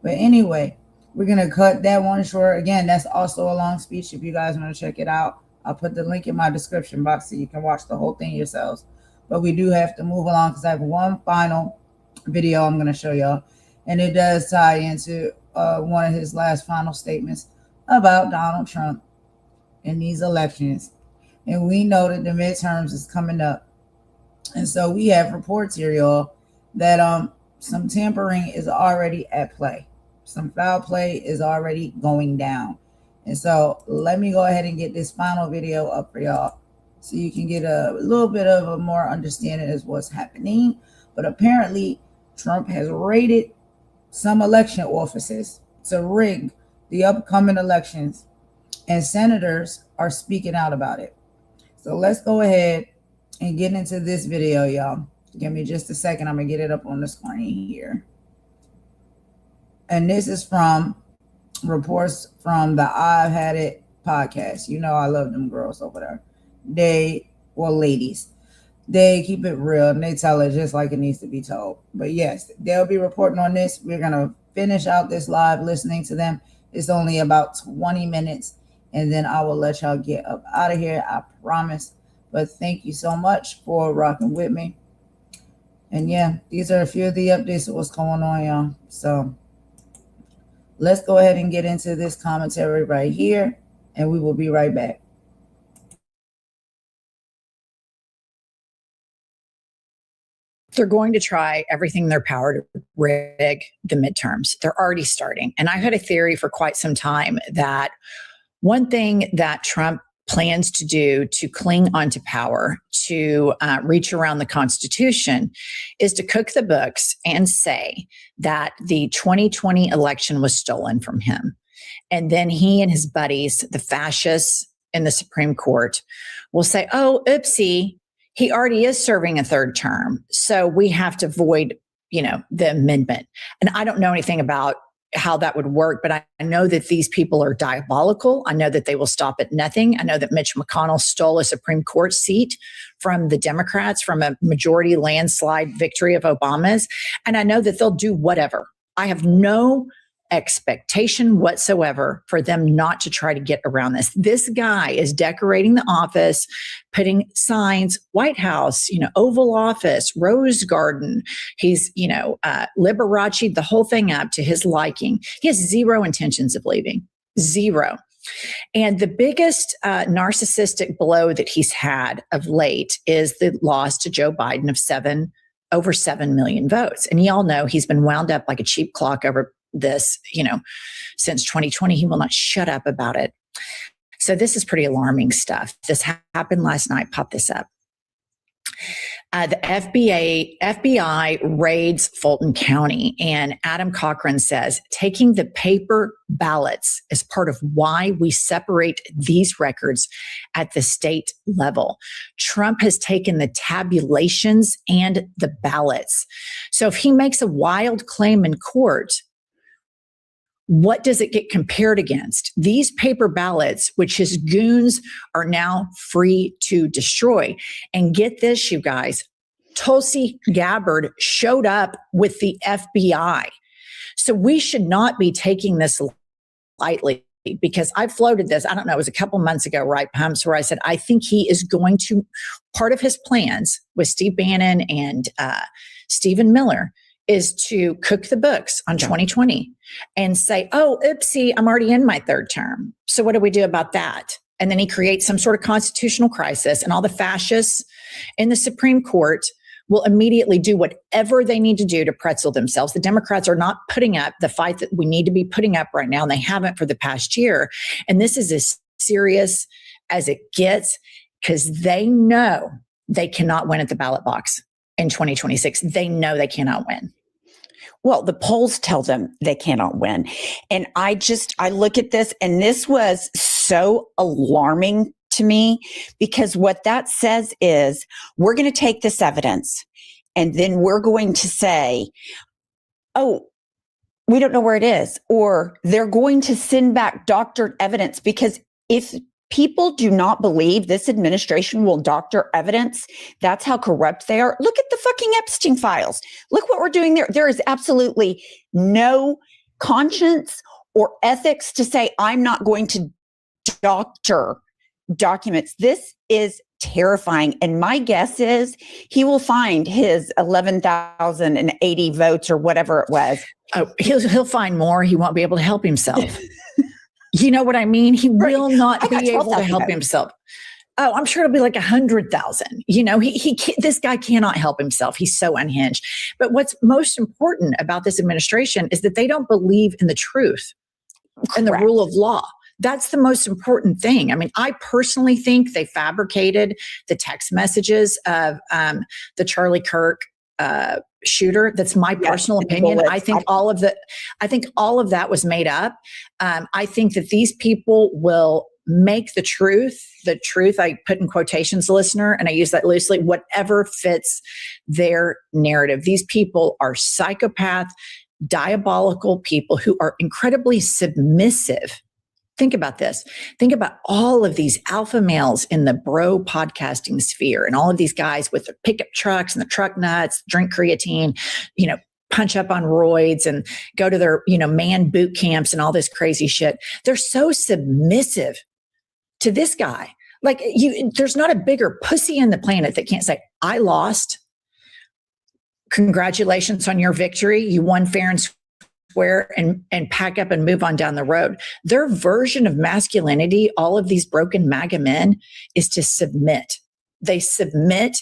But anyway, we're going to cut that one short. Again, that's also a long speech. If you guys want to check it out, I'll put the link in my description box so you can watch the whole thing yourselves. But we do have to move along because I have one final video I'm going to show y'all. And it does tie into one of his last final statements about Donald Trump in these elections. And we know that the midterms is coming up. And so we have reports here, y'all, that some tampering is already at play. Some foul play is already going down. And so let me go ahead and get this final video up for y'all so you can get a little bit of a more understanding as what's happening. But apparently Trump has raided some election offices to rig the upcoming elections, and senators are speaking out about it. So let's go ahead and get into this video, y'all. Give me just a second. I'm gonna get it up on the screen here. And this is from reports from the I've Had It podcast. You know I love them girls over there. Ladies. They keep it real and they tell it just like it needs to be told. But yes, they'll be reporting on this. We're gonna finish out this live listening to them. It's only about 20 minutes, and then I will let y'all get up out of here, I promise. But thank you so much for rocking with me. And yeah, these are a few of the updates of what's going on, y'all. So let's go ahead and get into this commentary right here, and we will be right back.
They're going to try everything in their power to rig the midterms. They're already starting. And I've had a theory for quite some time that one thing that Trump plans to do to cling onto power, to reach around the Constitution, is to cook the books and say that the 2020 election was stolen from him. And then he and his buddies, the fascists in the Supreme Court, will say, oh, oopsie, he already is serving a third term, so we have to void, the amendment. And I don't know anything about how that would work, but I know that these people are diabolical. I know that they will stop at nothing. I know that Mitch McConnell stole a Supreme Court seat from the Democrats from a majority landslide victory of Obama's. And I know that they'll do whatever. I have no expectation whatsoever for them not to try to get around this. This guy is decorating the office, putting signs, White House, Oval Office, Rose Garden. He's, Liberace, the whole thing up to his liking. He has zero intentions of leaving. Zero. And the biggest narcissistic blow that he's had of late is the loss to Joe Biden of over 7 million votes. And y'all know he's been wound up like a cheap clock over this, since 2020. He will not shut up about it. So this is pretty alarming stuff. This happened last night. Pop this up. The FBI raids Fulton County, and Adam Cochran says taking the paper ballots is part of why we separate these records at the state level. Trump has taken the tabulations and the ballots. So if he makes a wild claim in court, what does it get compared against? These paper ballots, which his goons are now free to destroy. And get this, you guys, Tulsi Gabbard showed up with the FBI. So we should not be taking this lightly, because I floated this, I don't know, it was a couple months ago, right, Pumps, where I said, I think he is going to, part of his plans with Steve Bannon and Stephen Miller is to cook the books on 2020 and say, oh, oopsie, I'm already in my third term. So what do we do about that? And then he creates some sort of constitutional crisis, and all the fascists in the Supreme Court will immediately do whatever they need to do to pretzel themselves. The Democrats are not putting up the fight that we need to be putting up right now, and they haven't for the past year. And this is as serious as it gets, because they know they cannot win at the ballot box in 2026. They know they cannot win.
Well, the polls tell them they cannot win. And I look at this, and this was so alarming to me, because what that says is we're going to take this evidence and then we're going to say, oh, we don't know where it is, or they're going to send back doctored evidence, because if people do not believe this administration will doctor evidence, that's how corrupt they are. Look at the fucking Epstein files. Look what we're doing there. There is absolutely no conscience or ethics to say, I'm not going to doctor documents. This is terrifying. And my guess is he will find his 11,080 votes or whatever it was.
Oh, he'll find more. He won't be able to help himself. You know what I mean? He will not be able to help himself. Oh, I'm sure it'll be like 100,000. This guy cannot help himself. He's so unhinged. But what's most important about this administration is that they don't believe in the truth and the rule of law. That's the most important thing. I mean, I personally think they fabricated the text messages of the Charlie Kirk shooter. That's my personal opinion. I think all of that was made up. I think that these people will make the truth I put in quotations, listener, and I use that loosely, whatever fits their narrative. These people are psychopath, diabolical people who are incredibly submissive. Think about this. Think about all of these alpha males in the bro podcasting sphere, and all of these guys with the pickup trucks and the truck nuts, drink creatine, punch up on roids and go to their, man boot camps and all this crazy shit. They're so submissive to this guy. Like there's not a bigger pussy in the planet that can't say, I lost. Congratulations on your victory. You won fair and square, and pack up and move on down the road. Their version of masculinity, all of these broken MAGA men, is to submit. They submit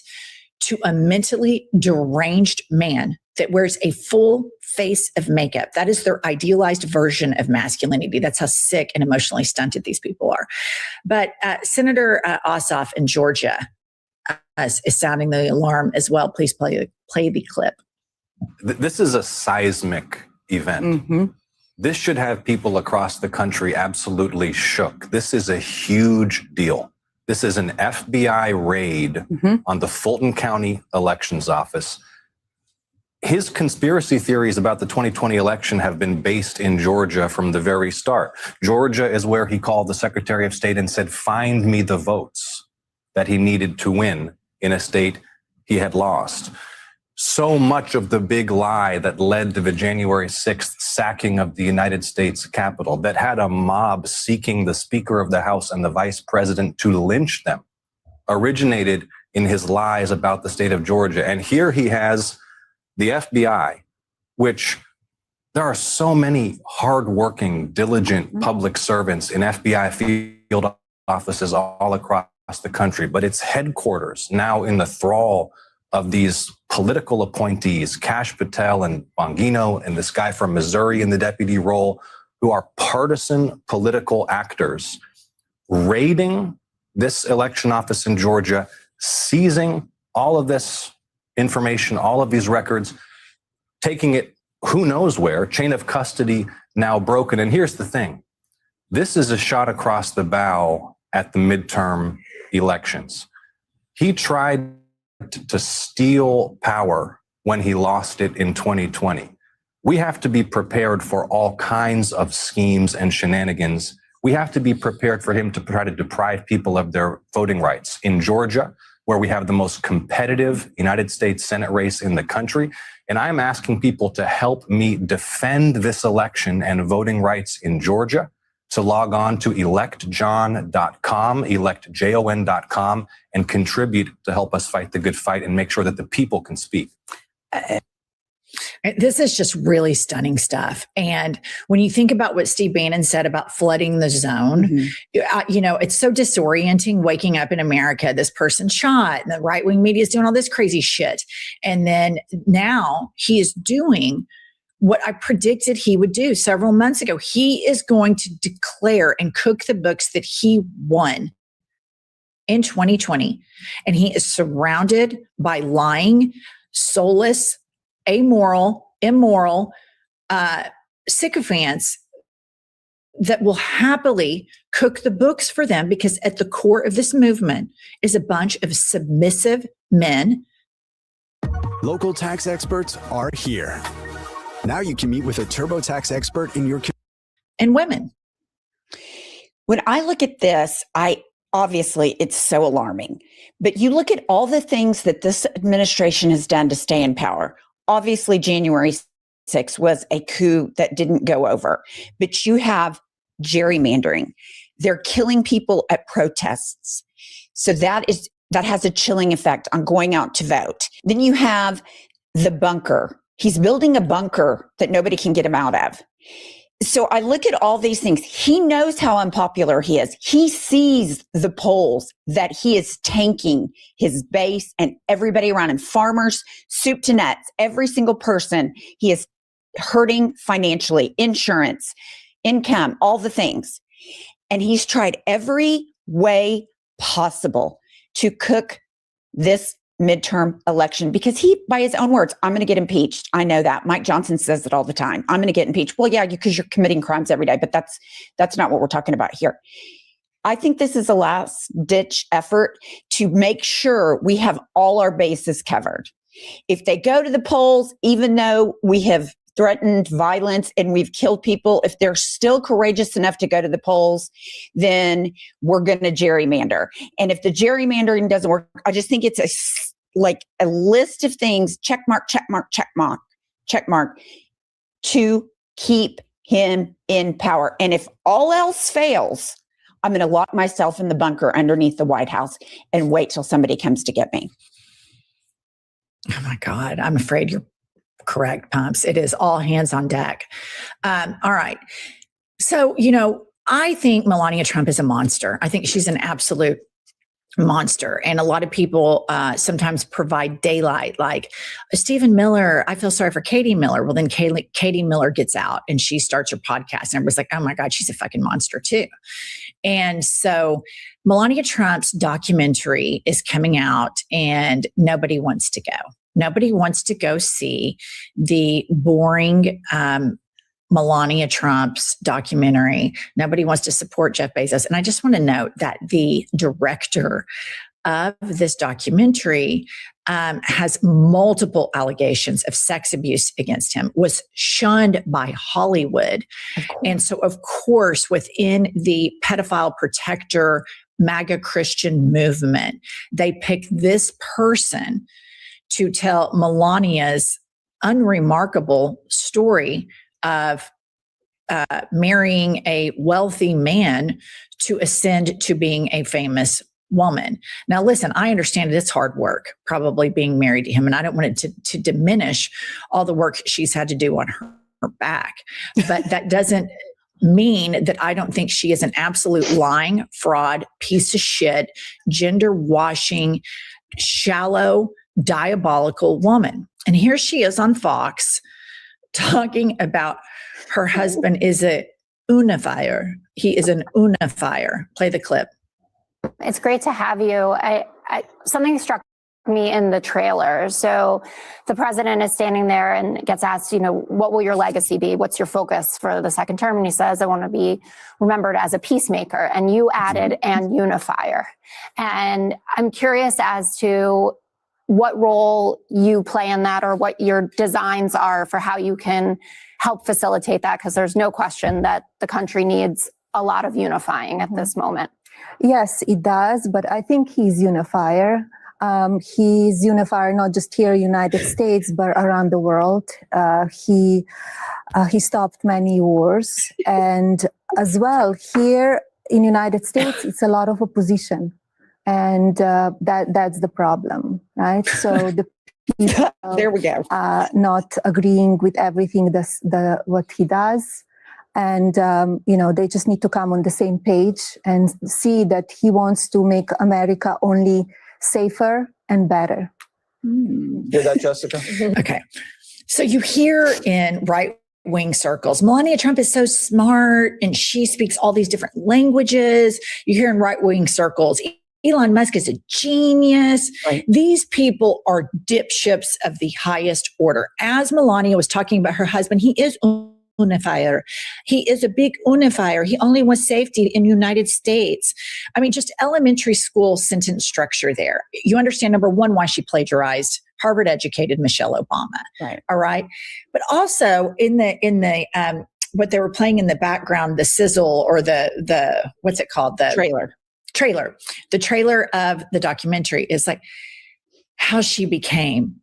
to a mentally deranged man that wears a full face of makeup. That is their idealized version of masculinity. That's how sick and emotionally stunted these people are. But Senator Ossoff in Georgia is sounding the alarm as well. Please play the clip.
This is a seismic event. This should have people across the country absolutely shook. This is a huge deal. This is an FBI raid on the Fulton County Elections Office. His conspiracy theories about the 2020 election have been based in Georgia from the very start. Georgia is where he called the Secretary of State and said, find me the votes that he needed to win in a state he had lost. So much of the big lie that led to the January 6th sacking of the United States Capitol, that had a mob seeking the Speaker of the House and the Vice President to lynch them, originated in his lies about the state of Georgia. And here he has the FBI, which there are so many hardworking, diligent public servants in FBI field offices all across the country, but its headquarters now in the thrall of these political appointees, Kash Patel and Bongino and this guy from Missouri in the deputy role, who are partisan political actors, raiding this election office in Georgia, seizing all of this information, all of these records, taking it who knows where, chain of custody now broken. And here's the thing. This is a shot across the bow at the midterm elections. He tried to steal power when he lost it in 2020. We have to be prepared for all kinds of schemes and shenanigans. We have to be prepared for him to try to deprive people of their voting rights. In Georgia, where we have the most competitive United States Senate race in the country, and I'm asking people to help me defend this election and voting rights in Georgia, to log on to electjon.com, electjon.com, and contribute to help us fight the good fight and make sure that the people can speak.
This is just really stunning stuff. And when you think about what Steve Bannon said about flooding the zone, it's so disorienting waking up in America, this person shot, and the right-wing media is doing all this crazy shit. And then now he is doing what I predicted he would do several months ago. He is going to declare and cook the books that he won in 2020. And he is surrounded by lying, soulless, amoral, immoral sycophants that will happily cook the books for them, because at the core of this movement is a bunch of submissive men.
Local tax experts are here. Now you can meet with a TurboTax expert in your
and women.
When I look at this, obviously it's so alarming, but you look at all the things that this administration has done to stay in power. Obviously, January 6th was a coup that didn't go over, but you have gerrymandering. They're killing people at protests. So that has a chilling effect on going out to vote. Then you have the bunker. He's building a bunker that nobody can get him out of. So I look at all these things. He knows how unpopular he is. He sees the polls that he is tanking his base and everybody around him, farmers, soup to nuts, every single person he is hurting financially, insurance, income, all the things. And he's tried every way possible to cook this midterm election, because he, by his own words, I'm going to get impeached. I know that. Mike Johnson says it all the time. I'm going to get impeached. Well, yeah, because you're committing crimes every day, but that's not what we're talking about here. I think this is a last ditch effort to make sure we have all our bases covered. If they go to the polls, even though we have threatened violence and we've killed people, if they're still courageous enough to go to the polls, then we're going to gerrymander. And if the gerrymandering doesn't work, I just think it's a list of things, check mark, to keep him in power. And if all else fails, I'm going to lock myself in the bunker underneath the White House and wait till somebody comes to get me.
Oh my God, I'm afraid you're correct, Pumps. It is all hands on deck. All right. So, I think Melania Trump is a monster. I think she's an absolute monster. And a lot of people sometimes provide daylight, like Stephen Miller. I feel sorry for Katie Miller. Well, then Katie Miller gets out and she starts her podcast, and everybody's like, oh my God, she's a fucking monster too. And so Melania Trump's documentary is coming out, and nobody wants to go. Nobody wants to go see the boring Melania Trump's documentary. Nobody wants to support Jeff Bezos. And I just want to note that the director of this documentary has multiple allegations of sex abuse against him, was shunned by Hollywood. And so, of course, within the pedophile protector MAGA Christian movement, they picked this person to tell Melania's unremarkable story of marrying a wealthy man to ascend to being a famous woman. Now, listen, I understand it's hard work, probably being married to him, and I don't want it to diminish all the work she's had to do on her back. But that doesn't mean that I don't think she is an absolute lying, fraud, piece of shit, gender washing, shallow, diabolical woman. And here she is on Fox talking about her husband is a unifier. He is an unifier. Play the clip.
It's great to have you. Something struck me in the trailer. So the president is standing there and gets asked, what will your legacy be? What's your focus for the second term? And he says, I want to be remembered as a peacemaker. And you added and unifier. And I'm curious as to what role you play in that, or what your designs are for how you can help facilitate that, because there's no question that the country needs a lot of unifying at this moment.
Yes, it does, but I think he's unifier. He's unifier not just here in the United States, but around the world. He stopped many wars, and as well here in the United States, it's a lot of opposition. And that's the problem, right? So the people
there we go.
Not agreeing with everything what he does, and they just need to come on the same page and see that he wants to make America only safer and better.
Hear that, Jessica?
Okay, so you hear in right-wing circles, Melania Trump is so smart and she speaks all these different languages. You hear in right-wing circles, Elon Musk is a genius. Right. These people are dipshits of the highest order. As Melania was talking about her husband, he is unifier. He is a big unifier. He only wants safety in the United States. I mean, just elementary school sentence structure there. You understand, number one, why she plagiarized Harvard-educated Michelle Obama. Right. All right. But also in the what they were playing in the background, the sizzle or the what's it called? The trailer. The trailer of the documentary is like how she became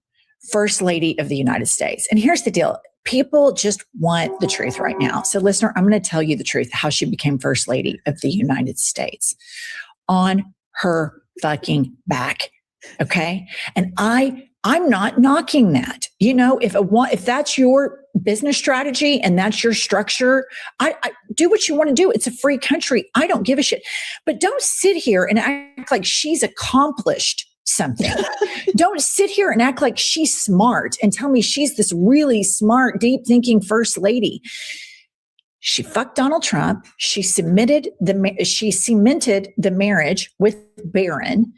First Lady of the United States. And here's the deal. People just want the truth right now. So listener, I'm going to tell you the truth, how she became First Lady of the United States on her fucking back. Okay. And I'm not knocking that. If that's your business strategy and that's your structure, I do what you want to do. It's a free country. I don't give a shit. But don't sit here and act like she's accomplished something. Don't sit here and act like she's smart and tell me she's this really smart, deep thinking first lady. She fucked Donald Trump. She cemented the marriage with Barron.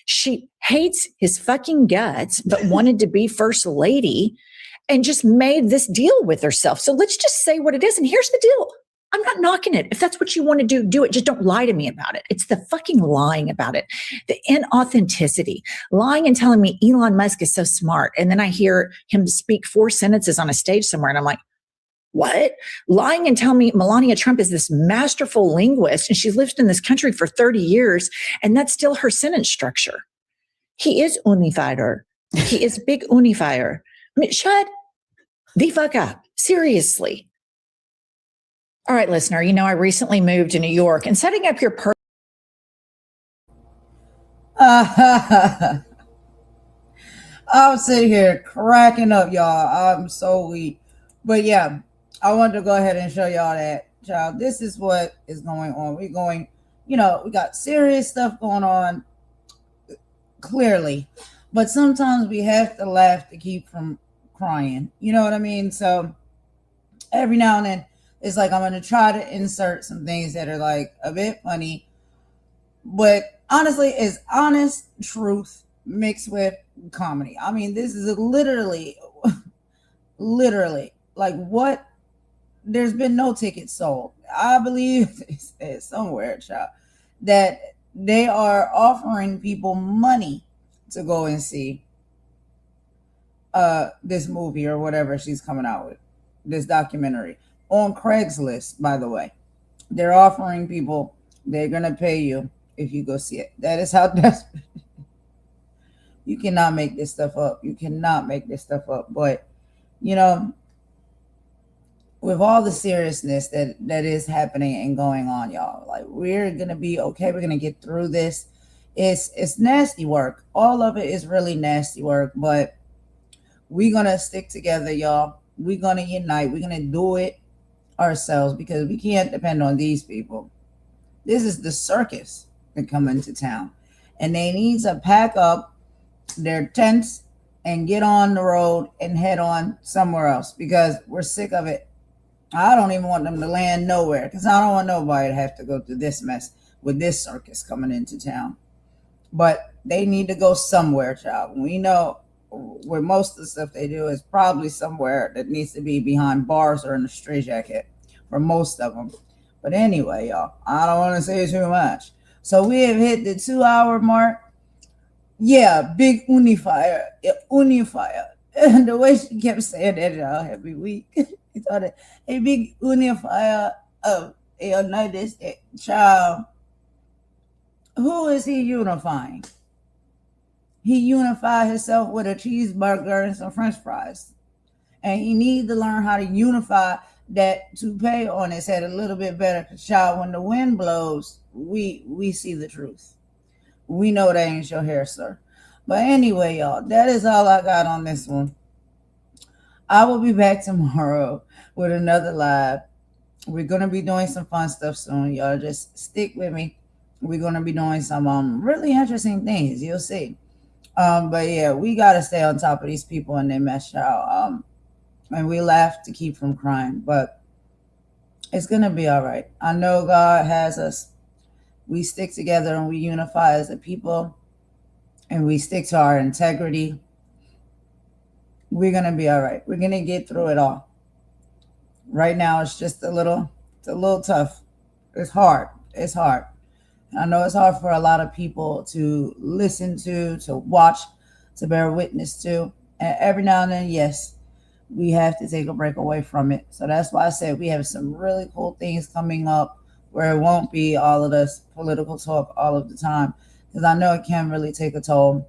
She hates his fucking guts, but wanted to be first lady and just made this deal with herself. So let's just say what it is. And here's the deal. I'm not knocking it. If that's what you want to do, do it. Just don't lie to me about it. It's the fucking lying about it. The inauthenticity. Lying and telling me Elon Musk is so smart. And then I hear him speak 4 sentences on a stage somewhere. And I'm like, what? Lying and telling me Melania Trump is this masterful linguist and she's lived in this country for 30 years. And that's still her sentence structure. He is unifier. He is big unifier. I mean, shut the fuck up. Seriously. All right, listener, I recently moved to New York and setting up your
I'm sitting here cracking up, y'all. I'm so weak. But yeah, I wanted to go ahead and show y'all that, child. This is what is going on. We got serious stuff going on clearly. But sometimes we have to laugh to keep from crying. You know what I mean? So every now and then, it's like I'm going to try to insert some things that are like a bit funny. But honestly, it's honest truth mixed with comedy. I mean, this is literally like what? There's been no tickets sold. I believe it's somewhere, child, that they are offering people money to go and see this movie or whatever she's coming out with, this documentary on Craigslist, by the way. They're offering people, they're gonna pay you if you go see it. That is how desperate. You cannot make this stuff up. You cannot make this stuff up. But you know, with all the seriousness that is happening and going on, y'all, like, we're gonna be okay. We're gonna get through this. It's nasty work. All of it is really nasty work, but we're gonna stick together, y'all. We're gonna unite. We're gonna do it ourselves because we can't depend on these people. This is the circus that come into town, and they need to pack up their tents and get on the road and head on somewhere else because we're sick of it. I don't even want them to land nowhere because I don't want nobody to have to go through this mess with this circus coming into town. But they need to go somewhere, child. We know where most of the stuff they do is probably somewhere that needs to be behind bars or in a straitjacket for most of them. But anyway, y'all, I don't want to say too much. So we have hit the 2-hour mark. Yeah, big unifier. Unifier. And the way she kept saying that, y'all, every week. He thought it a big unifier of a United States. Child, who is he unifying? He unified himself with a cheeseburger and some french fries. And he needs to learn how to unify that toupee on his head a little bit better. Because, child, when the wind blows, we see the truth. We know that ain't your hair, sir. But anyway, y'all, that is all I got on this one. I will be back tomorrow with another live. We're going to be doing some fun stuff soon. Y'all just stick with me. We're going to be doing some really interesting things. You'll see. But yeah, we got to stay on top of these people and their mess, y'all. And we laugh to keep from crying. But it's going to be all right. I know God has us. We stick together and we unify as a people. And we stick to our integrity. We're going to be all right. We're going to get through it all. Right now, it's just a little tough. It's hard. It's hard. I know it's hard for a lot of people to listen to watch, to bear witness to. And every now and then, yes, we have to take a break away from it. So that's why I said we have some really cool things coming up where it won't be all of this political talk all of the time. Because I know it can really take a toll.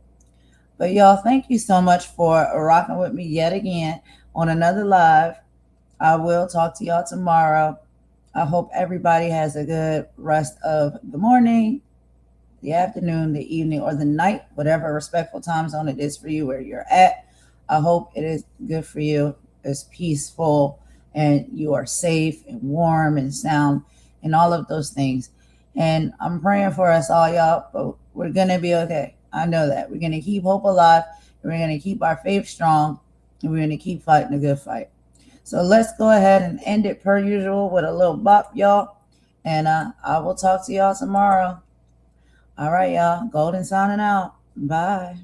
But y'all, thank you so much for rocking with me yet again on another live. I will talk to y'all tomorrow. I hope everybody has a good rest of the morning, the afternoon, the evening, or the night, whatever respectful time zone it is for you where you're at. I hope it is good for you. It's peaceful and you are safe and warm and sound and all of those things. And I'm praying for us all, y'all, but we're going to be okay. I know that. We're going to keep hope alive. We're going to keep our faith strong. And we're going to keep fighting a good fight. So let's go ahead and end it per usual with a little bop, y'all. And I will talk to y'all tomorrow. All right, y'all. Golden signing out. Bye.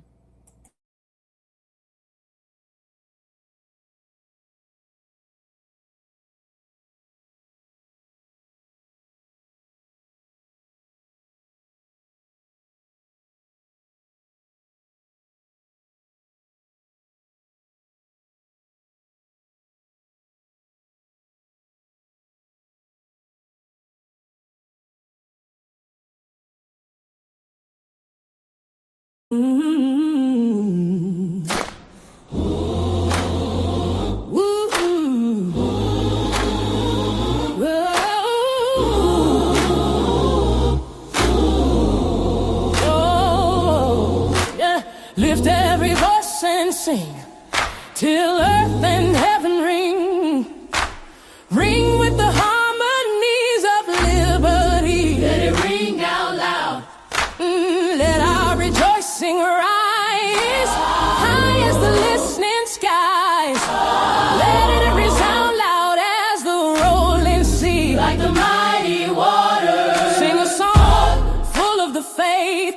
Lift every voice and sing till earth and heaven ring. Ring with the harmonies of liberty. Let it ring out loud. Let our rejoicing rise.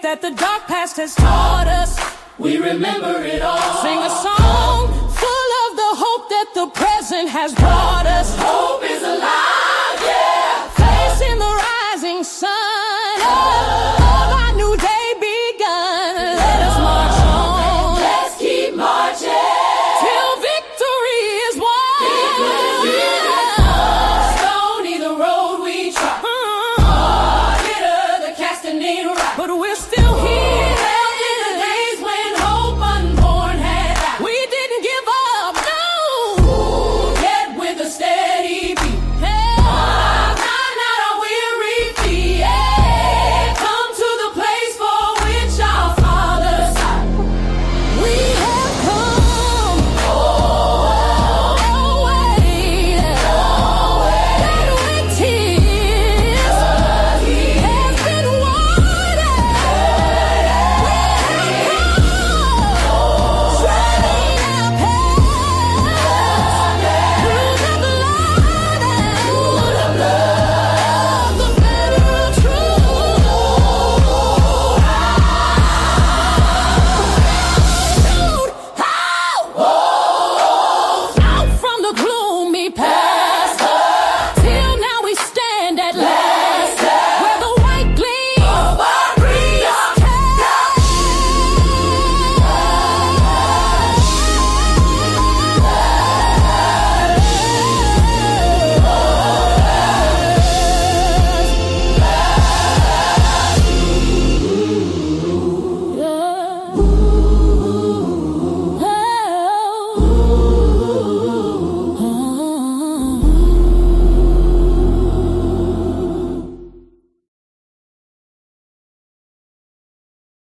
that the dark past has taught us. We remember it all. Sing a song full of the hope that the present has brought us. Hope is alive.